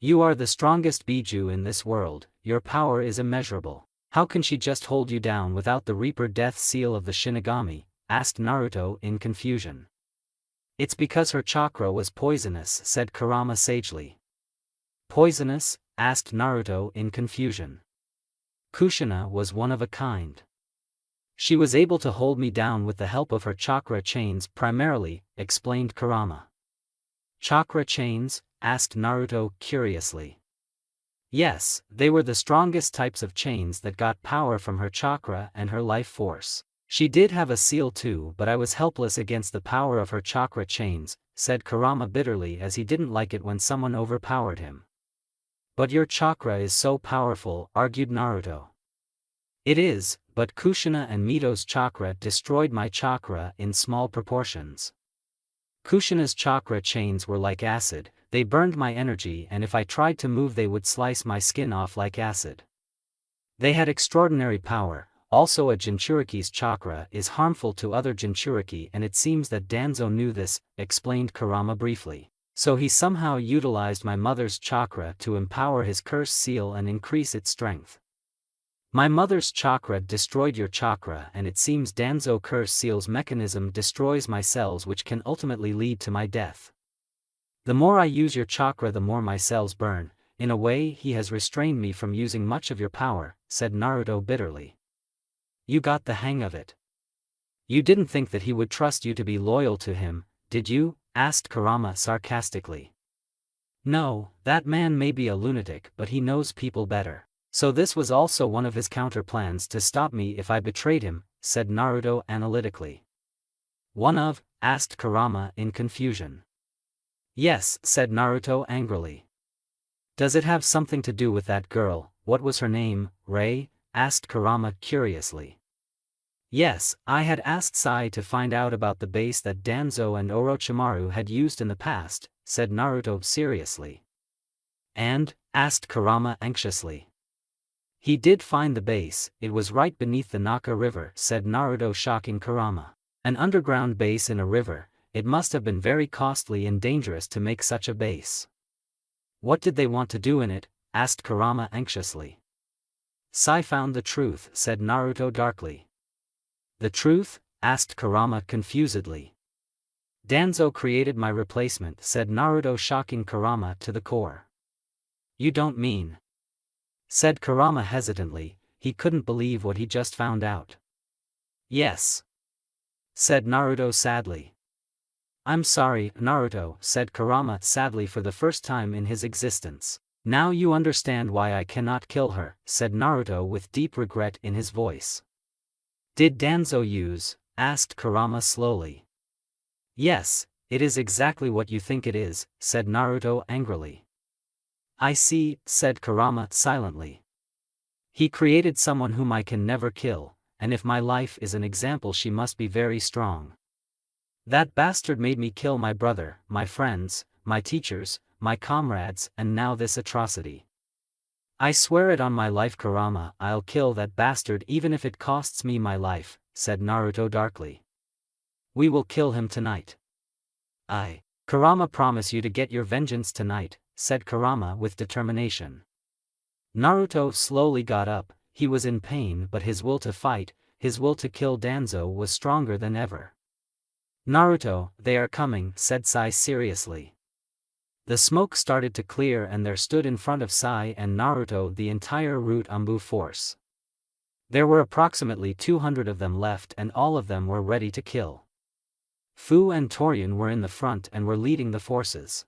You are the strongest Biju in this world, your power is immeasurable. How can she just hold you down without the Reaper Death Seal of the Shinigami? Asked Naruto in confusion. It's because her chakra was poisonous, said Kurama sagely. Poisonous? Asked Naruto in confusion. Kushina was one of a kind. She was able to hold me down with the help of her chakra chains primarily, explained Kurama. Chakra chains? Asked Naruto curiously. Yes, they were the strongest types of chains that got power from her chakra and her life force. She did have a seal too, but I was helpless against the power of her chakra chains, said Kurama bitterly, as he didn't like it when someone overpowered him. But your chakra is so powerful, argued Naruto. It is, but Kushina and Mito's chakra destroyed my chakra in small proportions. Kushina's chakra chains were like acid, they burned my energy, and if I tried to move they would slice my skin off like acid. They had extraordinary power. Also, a Jinchuriki's chakra is harmful to other Jinchuriki, and it seems that Danzo knew this, explained Kurama briefly. So he somehow utilized my mother's chakra to empower his curse seal and increase its strength. My mother's chakra destroyed your chakra, and it seems Danzo curse seal's mechanism destroys my cells, which can ultimately lead to my death. The more I use your chakra, the more my cells burn. In a way, he has restrained me from using much of your power, said Naruto bitterly. You got the hang of it. You didn't think that he would trust you to be loyal to him, did you? Asked Kurama sarcastically. No, that man may be a lunatic, but he knows people better. So this was also one of his counter-plans to stop me if I betrayed him, said Naruto analytically. One of? Asked Kurama in confusion. Yes, said Naruto angrily. Does it have something to do with that girl? What was her name, Rei? Asked Kurama curiously. Yes, I had asked Sai to find out about the base that Danzo and Orochimaru had used in the past, said Naruto seriously. And? Asked Kurama anxiously. He did find the base, it was right beneath the Naka River, said Naruto, shocking Kurama. An underground base in a river, it must have been very costly and dangerous to make such a base. What did they want to do in it? Asked Kurama anxiously. Sai found the truth, said Naruto darkly. The truth? Asked Kurama confusedly. Danzo created my replacement, said Naruto, shocking Kurama to the core. You don't mean? Said Kurama hesitantly, he couldn't believe what he just found out. Yes. Said Naruto sadly. I'm sorry, Naruto, said Kurama sadly for the first time in his existence. Now you understand why I cannot kill her, said Naruto with deep regret in his voice. Did Danzo use? Asked Kurama slowly. Yes, it is exactly what you think it is, said Naruto angrily. I see, said Kurama silently. He created someone whom I can never kill, and if my life is an example, she must be very strong. That bastard made me kill my brother, my friends, my teachers, my comrades, and now this atrocity. I swear it on my life, Kurama, I'll kill that bastard even if it costs me my life, said Naruto darkly. We will kill him tonight. Kurama, promise you to get your vengeance tonight, said Kurama with determination. Naruto slowly got up, he was in pain, but his will to fight, his will to kill Danzo was stronger than ever. Naruto, they are coming, said Sai seriously. The smoke started to clear and there stood in front of Sai and Naruto the entire Root ANBU force. There were approximately 200 of them left and all of them were ready to kill. Fu and Torian were in the front and were leading the forces.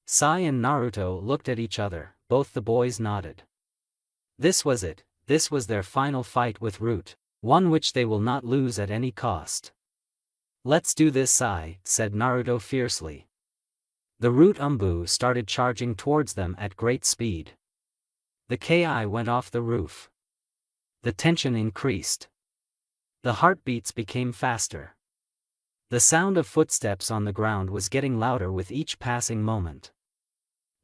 Sai and Naruto looked at each other, both the boys nodded. This was it, this was their final fight with Root, one which they will not lose at any cost. Let's do this, Sai, said Naruto fiercely. The Root ANBU started charging towards them at great speed. The Ki went off the roof. The tension increased. The heartbeats became faster. The sound of footsteps on the ground was getting louder with each passing moment.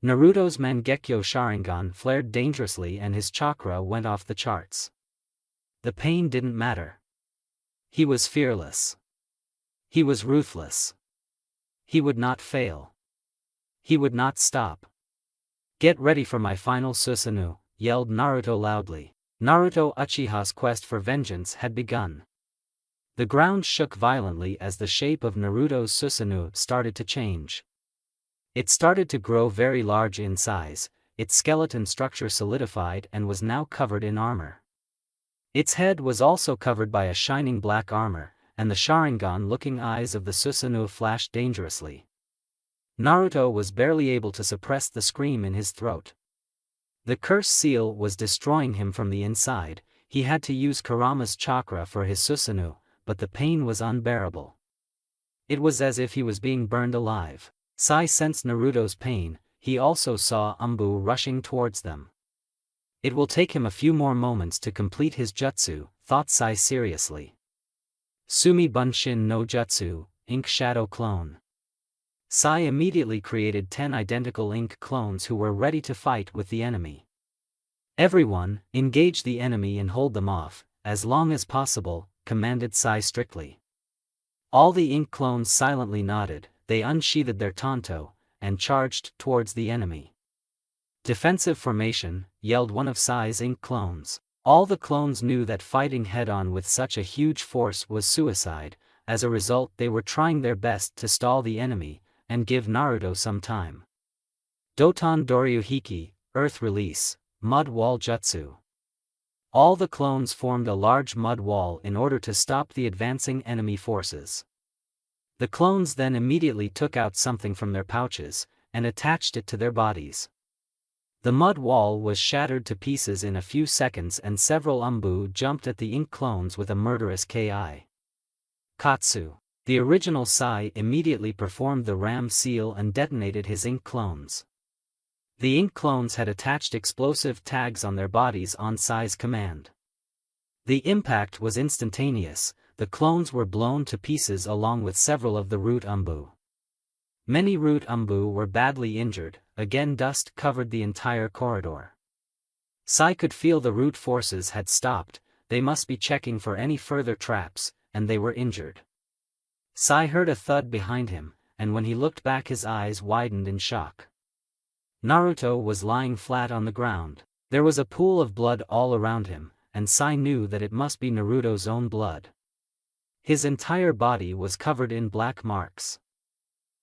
Naruto's Mangekyo Sharingan flared dangerously and his chakra went off the charts. The pain didn't matter. He was fearless. He was ruthless. He would not fail. He would not stop. Get ready for my final Susanoo, yelled Naruto loudly. Naruto Uchiha's quest for vengeance had begun. The ground shook violently as the shape of Naruto's Susanoo started to change. It started to grow very large in size, its skeleton structure solidified and was now covered in armor. Its head was also covered by a shining black armor, and the Sharingan-looking eyes of the Susanoo flashed dangerously. Naruto was barely able to suppress the scream in his throat. The curse seal was destroying him from the inside. He had to use Kurama's chakra for his Susanoo, but the pain was unbearable. It was as if he was being burned alive. Sai sensed Naruto's pain. He also saw ANBU rushing towards them. It will take him a few more moments to complete his jutsu, thought Sai seriously. Sumi Bunshin no Jutsu, Ink Shadow Clone. Sai immediately created 10 identical ink clones who were ready to fight with the enemy. Everyone, engage the enemy and hold them off, as long as possible, commanded Sai strictly. All the ink clones silently nodded. They unsheathed their tanto, and charged towards the enemy. Defensive formation, yelled one of Sai's ink clones. All the clones knew that fighting head-on with such a huge force was suicide. As a result, they were trying their best to stall the enemy, and give Naruto some time. Doton Doryuhiki, Earth Release, Mud Wall Jutsu. All the clones formed a large mud wall in order to stop the advancing enemy forces. The clones then immediately took out something from their pouches, and attached it to their bodies. The mud wall was shattered to pieces in a few seconds, and several ANBU jumped at the ink clones with a murderous ki. Katsu. The original Sai immediately performed the ram seal and detonated his ink clones. The ink clones had attached explosive tags on their bodies on Sai's command. The impact was instantaneous. The clones were blown to pieces along with several of the root ANBU. Many root ANBU were badly injured. Again, dust covered the entire corridor. Sai could feel the root forces had stopped. They must be checking for any further traps, and they were injured. Sai heard a thud behind him, and when he looked back his eyes widened in shock. Naruto was lying flat on the ground. There was a pool of blood all around him, and Sai knew that it must be Naruto's own blood. His entire body was covered in black marks.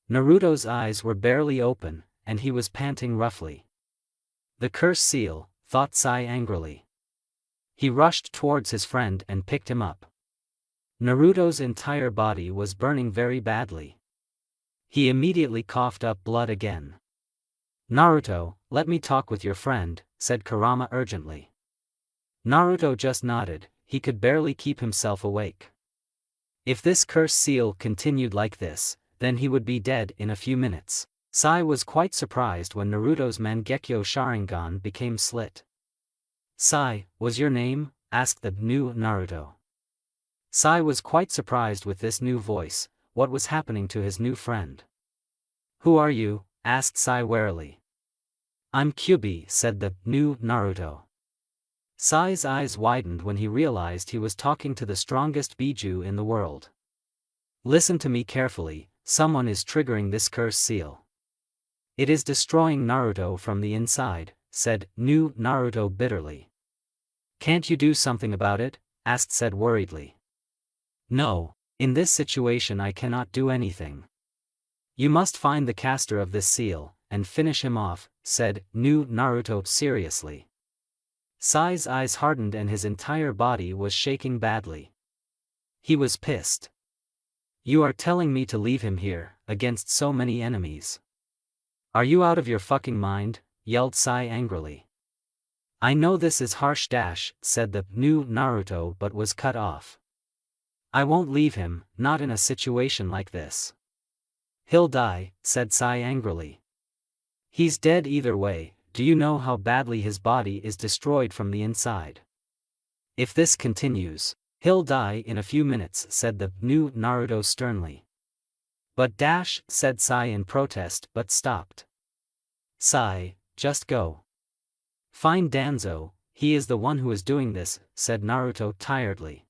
Naruto's eyes were barely open, and he was panting roughly. The curse seal, thought Sai angrily. He rushed towards his friend and picked him up. Naruto's entire body was burning very badly. He immediately coughed up blood again. Naruto, let me talk with your friend, said Kurama urgently. Naruto just nodded. He could barely keep himself awake. If this curse seal continued like this, then he would be dead in a few minutes. Sai was quite surprised when Naruto's Mangekyo Sharingan became slit. Sai, was your name? Asked the new Naruto. Sai was quite surprised with this new voice. What was happening to his new friend? Who are you? Asked Sai warily. I'm Kyubi, said the new Naruto. Sai's eyes widened when he realized he was talking to the strongest Biju in the world. Listen to me carefully, someone is triggering this curse seal. It is destroying Naruto from the inside, said new Naruto bitterly. Can't you do something about it? Asked Said worriedly. No, in this situation I cannot do anything. You must find the caster of this seal, and finish him off, said new Naruto seriously. Sai's eyes hardened and his entire body was shaking badly. He was pissed. You are telling me to leave him here, against so many enemies. Are you out of your fucking mind? Yelled Sai angrily. I know this is harsh said the new Naruto, but was cut off. I won't leave him, not in a situation like this. He'll die, said Sai angrily. He's dead either way. Do you know how badly his body is destroyed from the inside? If this continues, he'll die in a few minutes, said the new Naruto sternly. But said Sai in protest but stopped. Sai, just go. Find Danzo, he is the one who is doing this, said Naruto tiredly.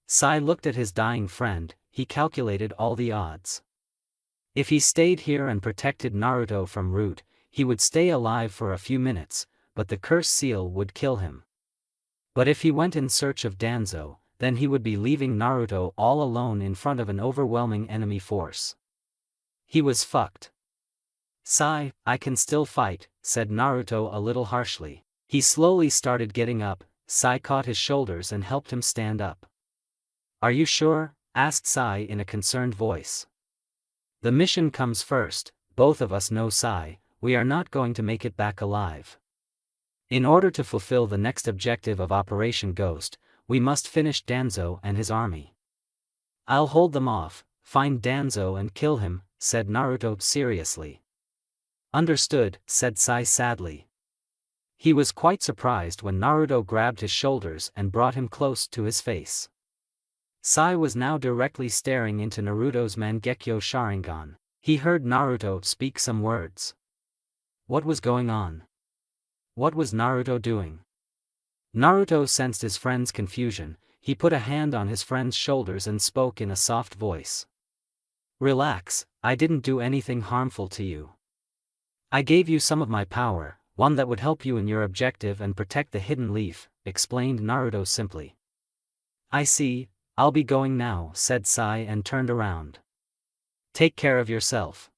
Sai looked at his dying friend. He calculated all the odds. If he stayed here and protected Naruto from Root, he would stay alive for a few minutes, but the curse seal would kill him. But if he went in search of Danzo, then he would be leaving Naruto all alone in front of an overwhelming enemy force. He was fucked. Sai, I can still fight, said Naruto a little harshly. He slowly started getting up. Sai caught his shoulders and helped him stand up. Are you sure? Asked Sai in a concerned voice. The mission comes first, both of us know Sai, we are not going to make it back alive. In order to fulfill the next objective of Operation Ghost, we must finish Danzo and his army. I'll hold them off, find Danzo and kill him, said Naruto seriously. Understood, said Sai sadly. He was quite surprised when Naruto grabbed his shoulders and brought him close to his face. Sai was now directly staring into Naruto's Mangekyo Sharingan. He heard Naruto speak some words. What was going on? What was Naruto doing? Naruto sensed his friend's confusion. He put a hand on his friend's shoulders and spoke in a soft voice. Relax, I didn't do anything harmful to you. I gave you some of my power, one that would help you in your objective and protect the hidden leaf, explained Naruto simply. I see, I'll be going now, said Sai and turned around. Take care of yourself.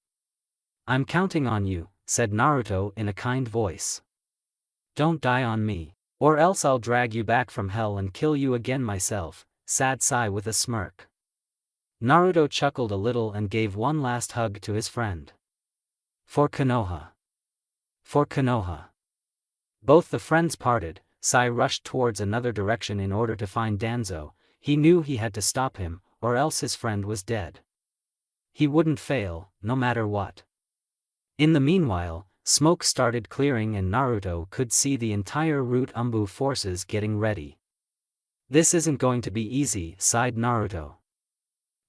I'm counting on you, said Naruto in a kind voice. Don't die on me, or else I'll drag you back from hell and kill you again myself, said Sai with a smirk. Naruto chuckled a little and gave one last hug to his friend. For Konoha. For Konoha. Both the friends parted. Sai rushed towards another direction in order to find Danzo. He knew he had to stop him, or else his friend was dead. He wouldn't fail, no matter what. In the meanwhile, smoke started clearing and Naruto could see the entire route ANBU forces getting ready. This isn't going to be easy, sighed Naruto.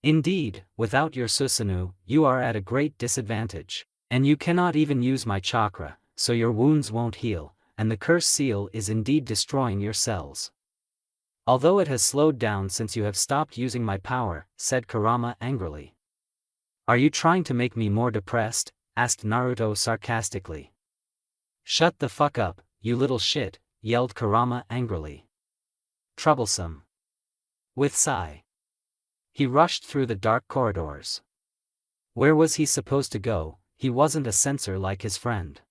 Indeed, without your Susanoo, you are at a great disadvantage, and you cannot even use my chakra, so your wounds won't heal, and the curse seal is indeed destroying your cells. Although it has slowed down since you have stopped using my power, said Kurama angrily. Are you trying to make me more depressed? Asked Naruto sarcastically. Shut the fuck up, you little shit, yelled Kurama angrily. Troublesome. With Sai. He rushed through the dark corridors. Where was he supposed to go? He wasn't a censor like his friend.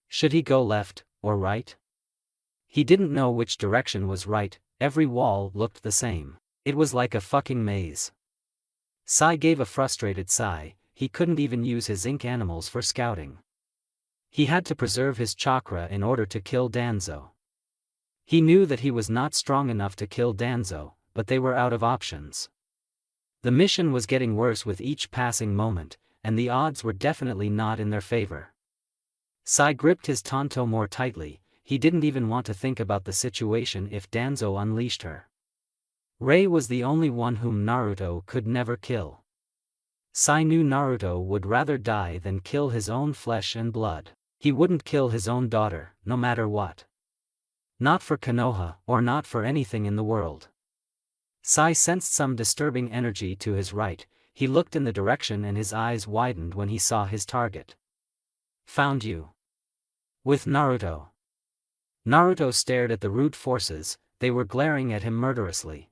Should he go left, or right? He didn't know which direction was right, every wall looked the same. It was like a fucking maze. Sai gave a frustrated sigh. He couldn't even use his ink animals for scouting. He had to preserve his chakra in order to kill Danzo. He knew that he was not strong enough to kill Danzo, but they were out of options. The mission was getting worse with each passing moment, and the odds were definitely not in their favor. Sai gripped his Tanto more tightly. He didn't even want to think about the situation if Danzo unleashed her. Rei was the only one whom Naruto could never kill. Sai knew Naruto would rather die than kill his own flesh and blood. He wouldn't kill his own daughter, no matter what. Not for Konoha, or not for anything in the world. Sai sensed some disturbing energy to his right. He looked in the direction and his eyes widened when he saw his target. Found you. With Naruto. Naruto stared at the root forces. They were glaring at him murderously.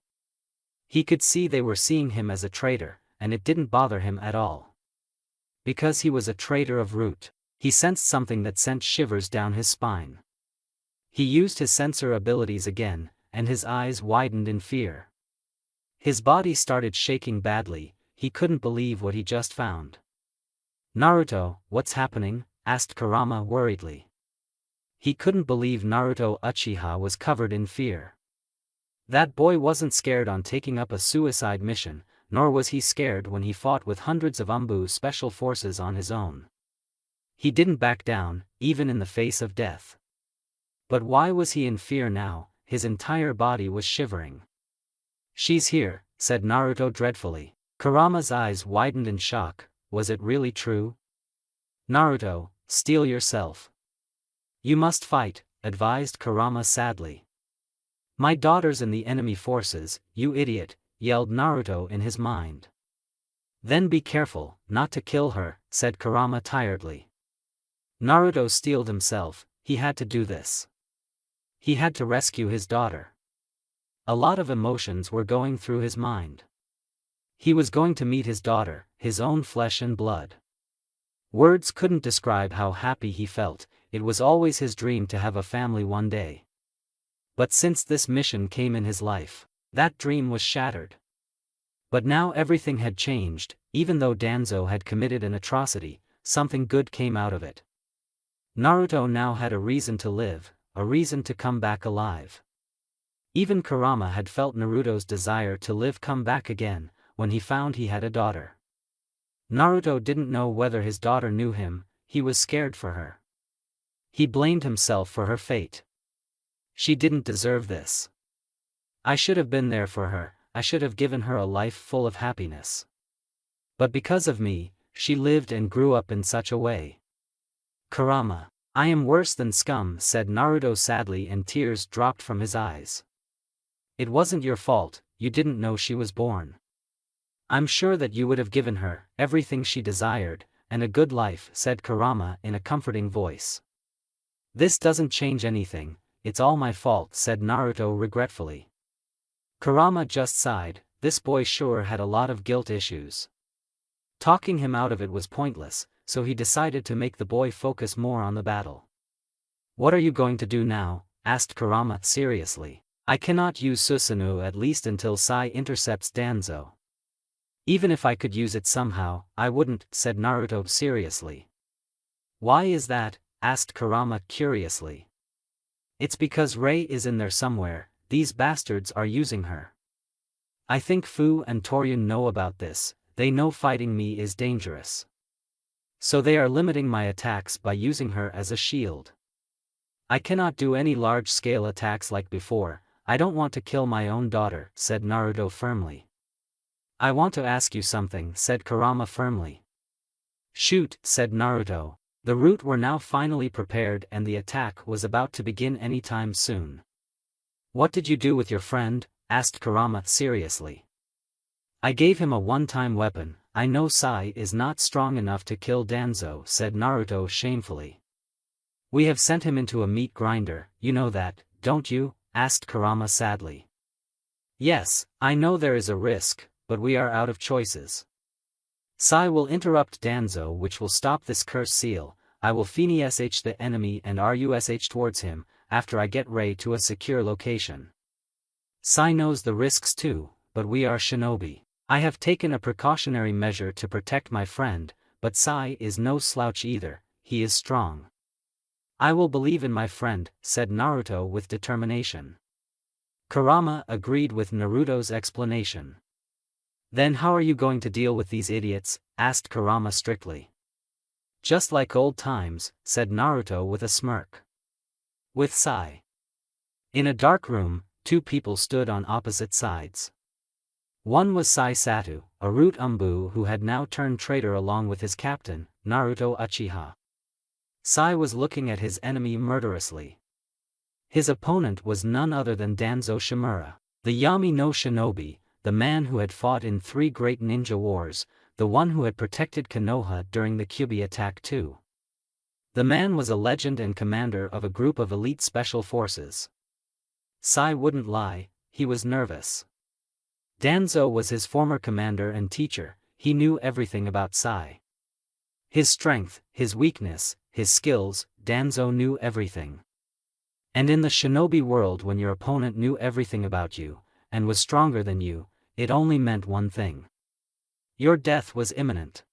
He could see they were seeing him as a traitor, and it didn't bother him at all. Because he was a traitor of root, he sensed something that sent shivers down his spine. He used his sensor abilities again, and his eyes widened in fear. His body started shaking badly. He couldn't believe what he just found. Naruto, what's happening? Asked Kurama worriedly. He couldn't believe Naruto Uchiha was covered in fear. That boy wasn't scared on taking up a suicide mission, nor was he scared when he fought with hundreds of ANBU special forces on his own. He didn't back down, even in the face of death. But why was he in fear now? His entire body was shivering. She's here, said Naruto dreadfully. Kurama's eyes widened in shock. Was it really true? Naruto, steel yourself. You must fight, advised Kurama sadly. My daughter's in the enemy forces, you idiot, yelled Naruto in his mind. Then be careful, not to kill her, said Kurama tiredly. Naruto steeled himself. He had to do this. He had to rescue his daughter. A lot of emotions were going through his mind. He was going to meet his daughter, his own flesh and blood. Words couldn't describe how happy he felt. It was always his dream to have a family one day. But since this mission came in his life, that dream was shattered. But now everything had changed. Even though Danzo had committed an atrocity, something good came out of it. Naruto now had a reason to live, a reason to come back alive. Even Kurama had felt Naruto's desire to live come back again, when he found he had a daughter. Naruto didn't know whether his daughter knew him, he was scared for her. He blamed himself for her fate. She didn't deserve this. I should have been there for her, I should have given her a life full of happiness. But because of me, she lived and grew up in such a way. Kurama, I am worse than scum, said Naruto sadly, and tears dropped from his eyes. It wasn't your fault, you didn't know she was born. I'm sure that you would have given her everything she desired, and a good life, said Kurama in a comforting voice. This doesn't change anything, it's all my fault, said Naruto regretfully. Kurama just sighed, this boy sure had a lot of guilt issues. Talking him out of it was pointless, so he decided to make the boy focus more on the battle. What are you going to do now? Asked Kurama seriously. I cannot use Susanoo at least until Sai intercepts Danzo. Even if I could use it somehow, I wouldn't, said Naruto seriously. Why is that? Asked Kurama curiously. It's because Rei is in there somewhere, these bastards are using her. I think Fu and Toryun know about this, they know fighting me is dangerous. So they are limiting my attacks by using her as a shield. I cannot do any large-scale attacks like before, I don't want to kill my own daughter, said Naruto firmly. I want to ask you something, said Kurama firmly. Shoot, said Naruto. The route were now finally prepared and the attack was about to begin anytime soon. What did you do with your friend? Asked Kurama seriously. I gave him a one-time weapon, I know Sai is not strong enough to kill Danzo, said Naruto shamefully. We have sent him into a meat grinder, you know that, don't you? Asked Kurama sadly. Yes, I know there is a risk, but we are out of choices. Sai will interrupt Danzo, which will stop this curse seal. I will finish the enemy and rush towards him, after I get Rei to a secure location. Sai knows the risks too, but we are shinobi. I have taken a precautionary measure to protect my friend, but Sai is no slouch either, he is strong. I will believe in my friend, said Naruto with determination. Kurama agreed with Naruto's explanation. Then how are you going to deal with these idiots? Asked Kurama strictly. Just like old times, said Naruto with a smirk. With Sai. In a dark room, two people stood on opposite sides. One was Sai Satu, a root ANBU who had now turned traitor along with his captain, Naruto Uchiha. Sai was looking at his enemy murderously. His opponent was none other than Danzo Shimura, the Yami no Shinobi, the man who had fought in 3 great ninja wars, the one who had protected Konoha during the Kyuubi attack too. The man was a legend and commander of a group of elite special forces. Sai wouldn't lie, he was nervous. Danzo was his former commander and teacher, he knew everything about Sai. His strength, his weakness, his skills, Danzo knew everything. And in the shinobi world, when your opponent knew everything about you, and was stronger than you, it only meant one thing. Your death was imminent.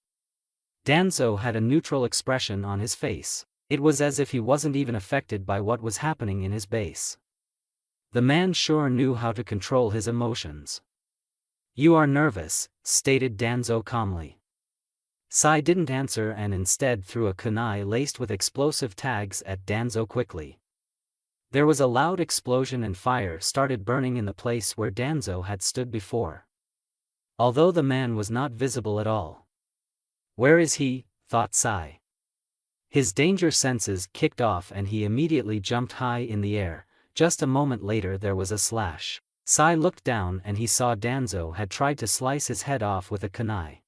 Danzo had a neutral expression on his face, it was as if he wasn't even affected by what was happening in his base. The man sure knew how to control his emotions. You are nervous, stated Danzo calmly. Sai didn't answer and instead threw a kunai laced with explosive tags at Danzo quickly. There was a loud explosion and fire started burning in the place where Danzo had stood before. Although the man was not visible at all. Where is he? Thought Sai. His danger senses kicked off and he immediately jumped high in the air. Just a moment later there was a slash. Sai looked down and he saw Danzo had tried to slice his head off with a kunai.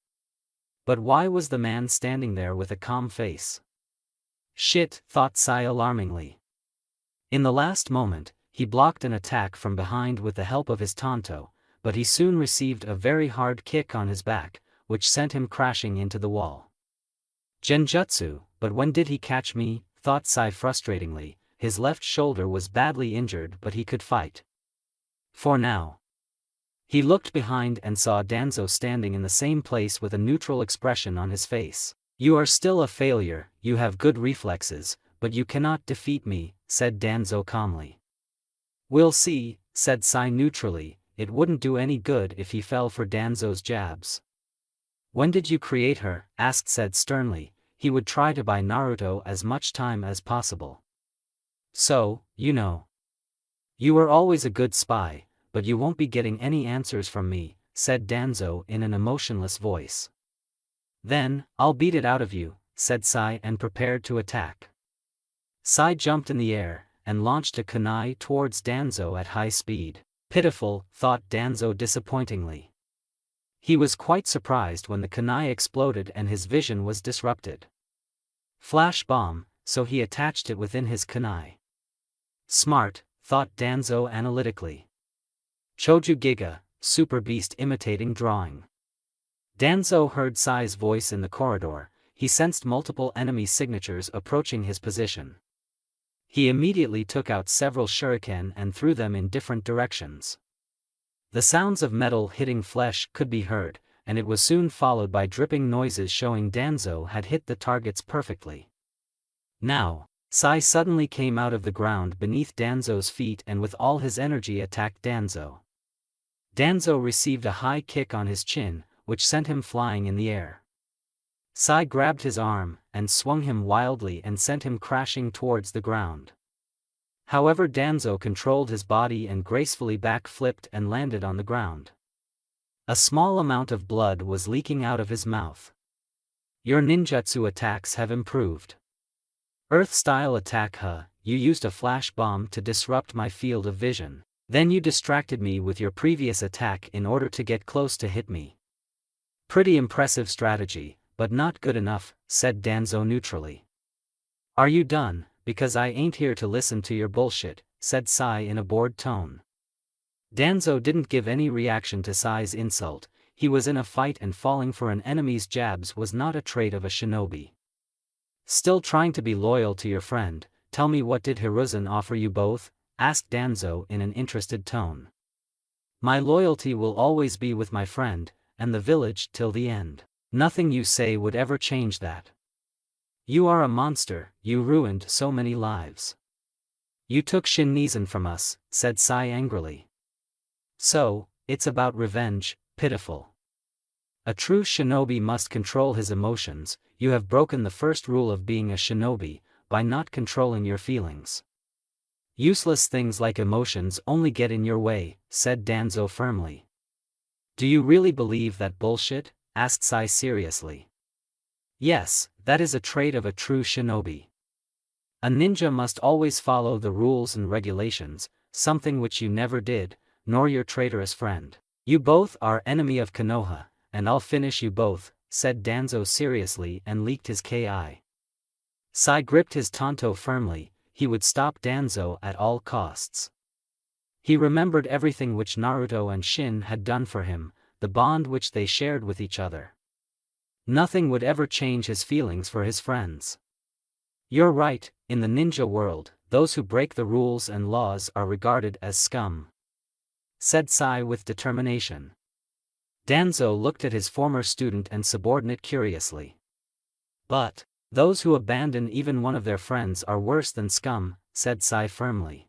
But why was the man standing there with a calm face? Shit, thought Sai alarmingly. In the last moment, he blocked an attack from behind with the help of his tanto, but he soon received a very hard kick on his back, which sent him crashing into the wall. Genjutsu, but when did he catch me? Thought Sai frustratingly, his left shoulder was badly injured but he could fight. For now. He looked behind and saw Danzo standing in the same place with a neutral expression on his face. "You are still a failure, you have good reflexes, but you cannot defeat me," said Danzo calmly. "We'll see," said Sai neutrally. It wouldn't do any good if he fell for Danzo's jabs. "When did you create her?" asked Said sternly. He would try to buy Naruto as much time as possible. "So, you know. You were always a good spy, but you won't be getting any answers from me," said Danzo in an emotionless voice. "Then, I'll beat it out of you," said Sai and prepared to attack. Sai jumped in the air, and launched a kunai towards Danzo at high speed. Pitiful, thought Danzo disappointingly. He was quite surprised when the kunai exploded and his vision was disrupted. Flash bomb, so he attached it within his kunai. Smart, thought Danzo analytically. Choju Giga, Super Beast imitating drawing. Danzo heard Sai's voice in the corridor. He sensed multiple enemy signatures approaching his position. He immediately took out several shuriken and threw them in different directions. The sounds of metal hitting flesh could be heard, and it was soon followed by dripping noises showing Danzo had hit the targets perfectly. Now, Sai suddenly came out of the ground beneath Danzo's feet and with all his energy attacked Danzo. Danzo received a high kick on his chin, which sent him flying in the air. Sai grabbed his arm, and swung him wildly and sent him crashing towards the ground. However, Danzo controlled his body and gracefully back-flipped and landed on the ground. A small amount of blood was leaking out of his mouth. "Your ninjutsu attacks have improved. Earth-style attack you used a flash bomb to disrupt my field of vision. Then you distracted me with your previous attack in order to get close to hit me. Pretty impressive strategy, but not good enough," said Danzo neutrally. "Are you done? Because I ain't here to listen to your bullshit," said Sai in a bored tone. Danzo didn't give any reaction to Sai's insult. He was in a fight and falling for an enemy's jabs was not a trait of a shinobi. "Still trying to be loyal to your friend, tell me, what did Hiruzen offer you both?" asked Danzo in an interested tone. "My loyalty will always be with my friend, and the village till the end. Nothing you say would ever change that. You are a monster, you ruined so many lives. You took Shinnezen from us," said Sai angrily. "So, it's about revenge, pitiful. A true shinobi must control his emotions. You have broken the first rule of being a shinobi, by not controlling your feelings. Useless things like emotions only get in your way," said Danzo firmly. "Do you really believe that bullshit?" asked Sai seriously. "Yes, that is a trait of a true shinobi. A ninja must always follow the rules and regulations, something which you never did, nor your traitorous friend. You both are enemy of Konoha, and I'll finish you both," said Danzo seriously and leaked his ki. Sai gripped his tanto firmly. He would stop Danzo at all costs. He remembered everything which Naruto and Shin had done for him, the bond which they shared with each other. Nothing would ever change his feelings for his friends. "You're right, in the ninja world, those who break the rules and laws are regarded as scum," said Sai with determination. Danzo looked at his former student and subordinate curiously. "But those who abandon even one of their friends are worse than scum," said Sai firmly.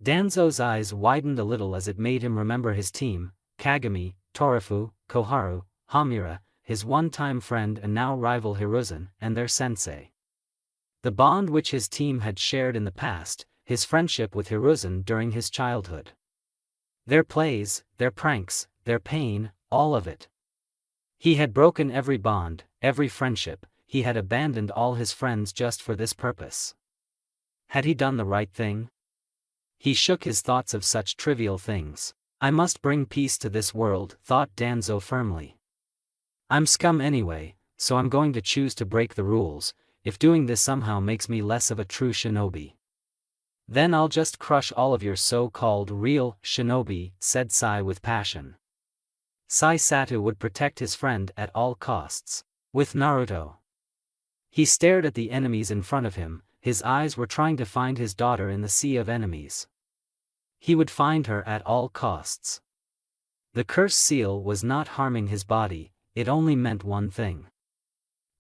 Danzo's eyes widened a little as it made him remember his team, Kagami, Torifu, Koharu, Hamura, his one-time friend and now rival Hiruzen, and their sensei. The bond which his team had shared in the past, his friendship with Hiruzen during his childhood. Their plays, their pranks, their pain, all of it. He had broken every bond, every friendship. He had abandoned all his friends just for this purpose. Had he done the right thing? He shook his thoughts of such trivial things. "I must bring peace to this world," thought Danzo firmly. "I'm scum anyway, so I'm going to choose to break the rules, if doing this somehow makes me less of a true shinobi. Then I'll just crush all of your so-called real shinobi," said Sai with passion. Sai Sato would protect his friend at all costs. With Naruto. He stared at the enemies in front of him, his eyes were trying to find his daughter in the sea of enemies. He would find her at all costs. The cursed seal was not harming his body, it only meant one thing.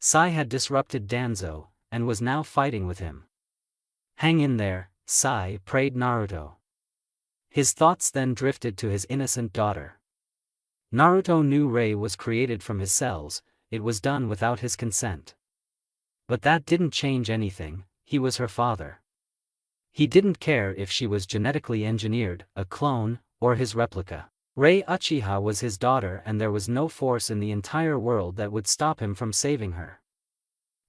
Sai had disrupted Danzo, and was now fighting with him. Hang in there, Sai, prayed Naruto. His thoughts then drifted to his innocent daughter. Naruto knew Rei was created from his cells, it was done without his consent. But that didn't change anything, he was her father. He didn't care if she was genetically engineered, a clone, or his replica. Rei Uchiha was his daughter and there was no force in the entire world that would stop him from saving her.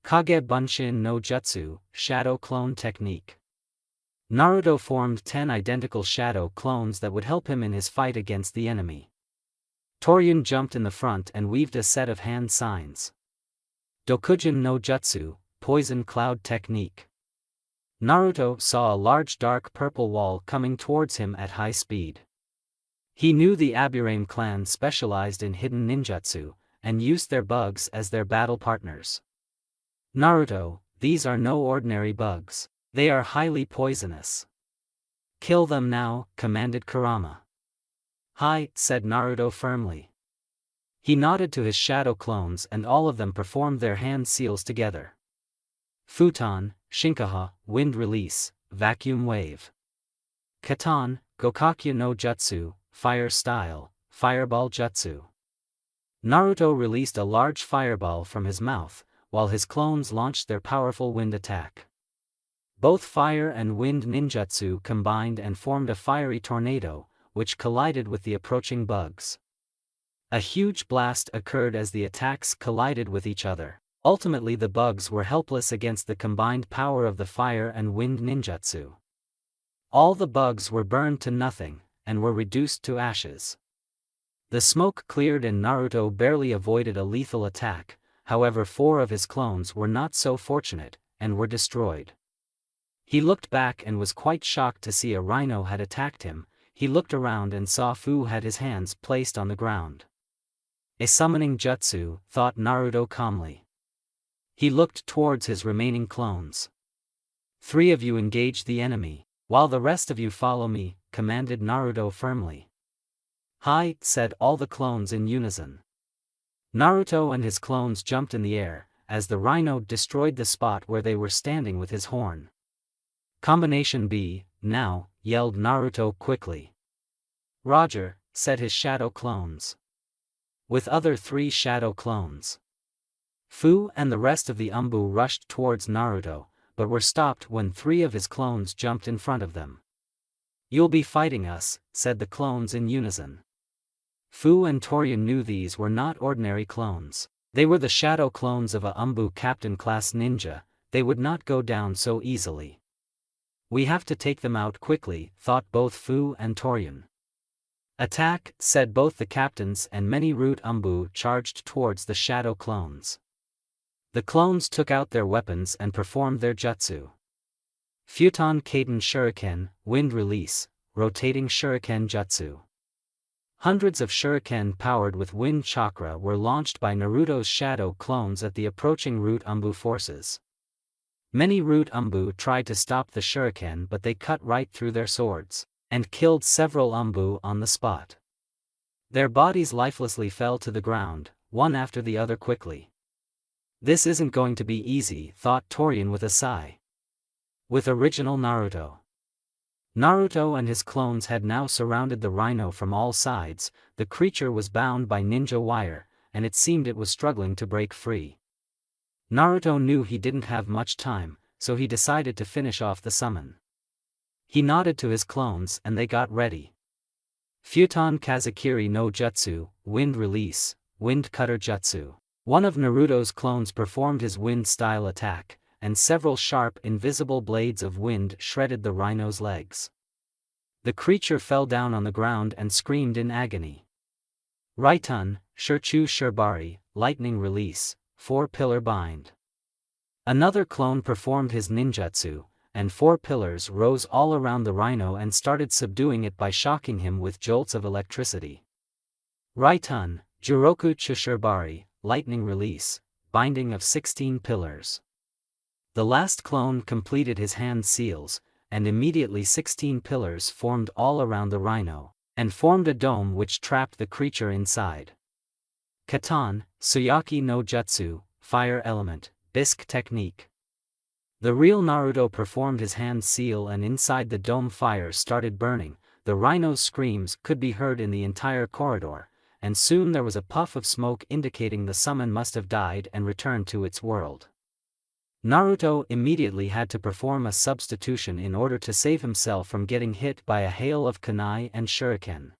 Kage Bunshin no Jutsu, Shadow Clone Technique. Naruto formed 10 identical shadow clones that would help him in his fight against the enemy. Torian jumped in the front and weaved a set of hand signs. Dokujin no Jutsu, Poison Cloud Technique. Naruto saw a large dark purple wall coming towards him at high speed. He knew the Aburame clan specialized in hidden ninjutsu, and used their bugs as their battle partners. Naruto, these are no ordinary bugs, they are highly poisonous. Kill them now, commanded Kurama. Hi, said Naruto firmly. He nodded to his shadow clones and all of them performed their hand seals together. Futon, Shinkaha, Wind Release, Vacuum Wave. Katan, Gokakya no Jutsu, Fire Style, Fireball Jutsu. Naruto released a large fireball from his mouth, while his clones launched their powerful wind attack. Both fire and wind ninjutsu combined and formed a fiery tornado, which collided with the approaching bugs. A huge blast occurred as the attacks collided with each other. Ultimately the bugs were helpless against the combined power of the fire and wind ninjutsu. All the bugs were burned to nothing, and were reduced to ashes. The smoke cleared and Naruto barely avoided a lethal attack, however 4 of his clones were not so fortunate, and were destroyed. He looked back and was quite shocked to see a rhino had attacked him. He looked around and saw Fu had his hands placed on the ground. A summoning jutsu, thought Naruto calmly. He looked towards his remaining clones. 3 of you engage the enemy, while the rest of you follow me, commanded Naruto firmly. Hi, said all the clones in unison. Naruto and his clones jumped in the air, as the rhino destroyed the spot where they were standing with his horn. Combination B, now, yelled Naruto quickly. Roger, said his shadow clones. With other 3 shadow clones. Fu and the rest of the ANBU rushed towards Naruto, but were stopped when 3 of his clones jumped in front of them. You'll be fighting us, said the clones in unison. Fu and Torian knew these were not ordinary clones. They were the shadow clones of a ANBU captain class ninja, they would not go down so easily. We have to take them out quickly, thought both Fu and Torian. Attack, said both the captains and many root ANBU charged towards the shadow clones. The clones took out their weapons and performed their jutsu. Futon Kaden Shuriken, Wind Release, Rotating Shuriken Jutsu. Hundreds of shuriken powered with wind chakra were launched by Naruto's shadow clones at the approaching root ANBU forces. Many root ANBU tried to stop the shuriken but they cut right through their swords, and killed several ANBU on the spot. Their bodies lifelessly fell to the ground, one after the other quickly. This isn't going to be easy, thought Torian with a sigh. With original Naruto. Naruto and his clones had now surrounded the rhino from all sides. The creature was bound by ninja wire, and it seemed it was struggling to break free. Naruto knew he didn't have much time, so he decided to finish off the summon. He nodded to his clones and they got ready. Futon Kazakiri no Jutsu, Wind Release, Wind Cutter Jutsu. One of Naruto's clones performed his wind-style attack, and several sharp invisible blades of wind shredded the rhino's legs. The creature fell down on the ground and screamed in agony. Raitun, Shurchu Shirbari, Lightning Release, 4-Pillar Bind. Another clone performed his ninjutsu, and 4 pillars rose all around the rhino and started subduing it by shocking him with jolts of electricity. Raitun, Juroku Chishirbari, Lightning Release, Binding of 16 Pillars. The last clone completed his hand seals, and immediately 16 pillars formed all around the rhino, and formed a dome which trapped the creature inside. Katan, Suyaki no Jutsu, Fire Element, Bisque Technique. The real Naruto performed his hand seal, and inside the dome fire started burning. The rhino's screams could be heard in the entire corridor, and soon there was a puff of smoke indicating the summon must have died and returned to its world. Naruto immediately had to perform a substitution in order to save himself from getting hit by a hail of kunai and shuriken.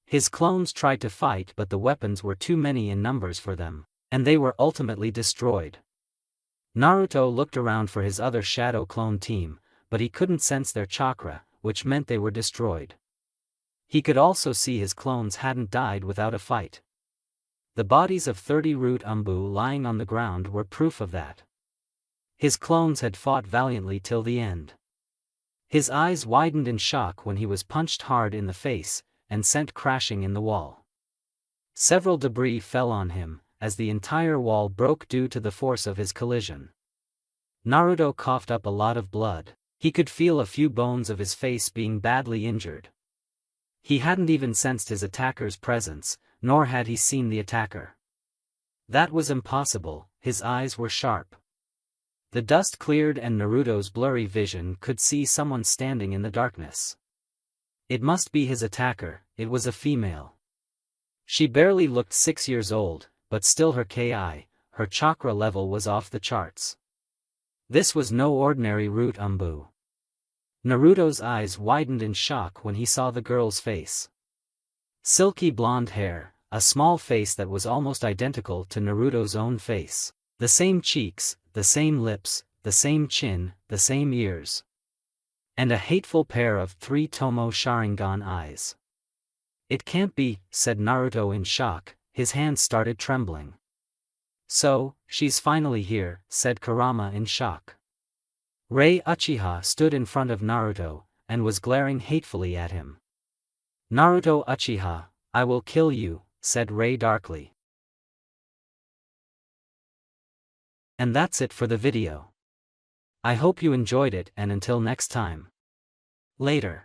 His clones tried to fight, but the weapons were too many in numbers for them, and they were ultimately destroyed. Naruto looked around for his other shadow clone team, but he couldn't sense their chakra, which meant they were destroyed. He could also see his clones hadn't died without a fight. The bodies of 30 root ANBU lying on the ground were proof of that. His clones had fought valiantly till the end. His eyes widened in shock when he was punched hard in the face, and sent crashing in the wall. Several debris fell on him, as the entire wall broke due to the force of his collision. Naruto coughed up a lot of blood. He could feel a few bones of his face being badly injured. He hadn't even sensed his attacker's presence, nor had he seen the attacker. That was impossible, his eyes were sharp. The dust cleared and Naruto's blurry vision could see someone standing in the darkness. It must be his attacker. It was a female. She barely looked 6 years old, but still her her chakra level was off the charts. This was no ordinary root ANBU. Naruto's eyes widened in shock when he saw the girl's face. Silky blonde hair, a small face that was almost identical to Naruto's own face. The same cheeks, the same lips, the same chin, the same ears. And a hateful pair of 3 Tomo Sharingan eyes. "It can't be," said Naruto in shock, his hands started trembling. "So, she's finally here," said Kurama in shock. Rei Uchiha stood in front of Naruto, and was glaring hatefully at him. "Naruto Uchiha, I will kill you," said Rei darkly. And that's it for the video. I hope you enjoyed it, and until next time. Later.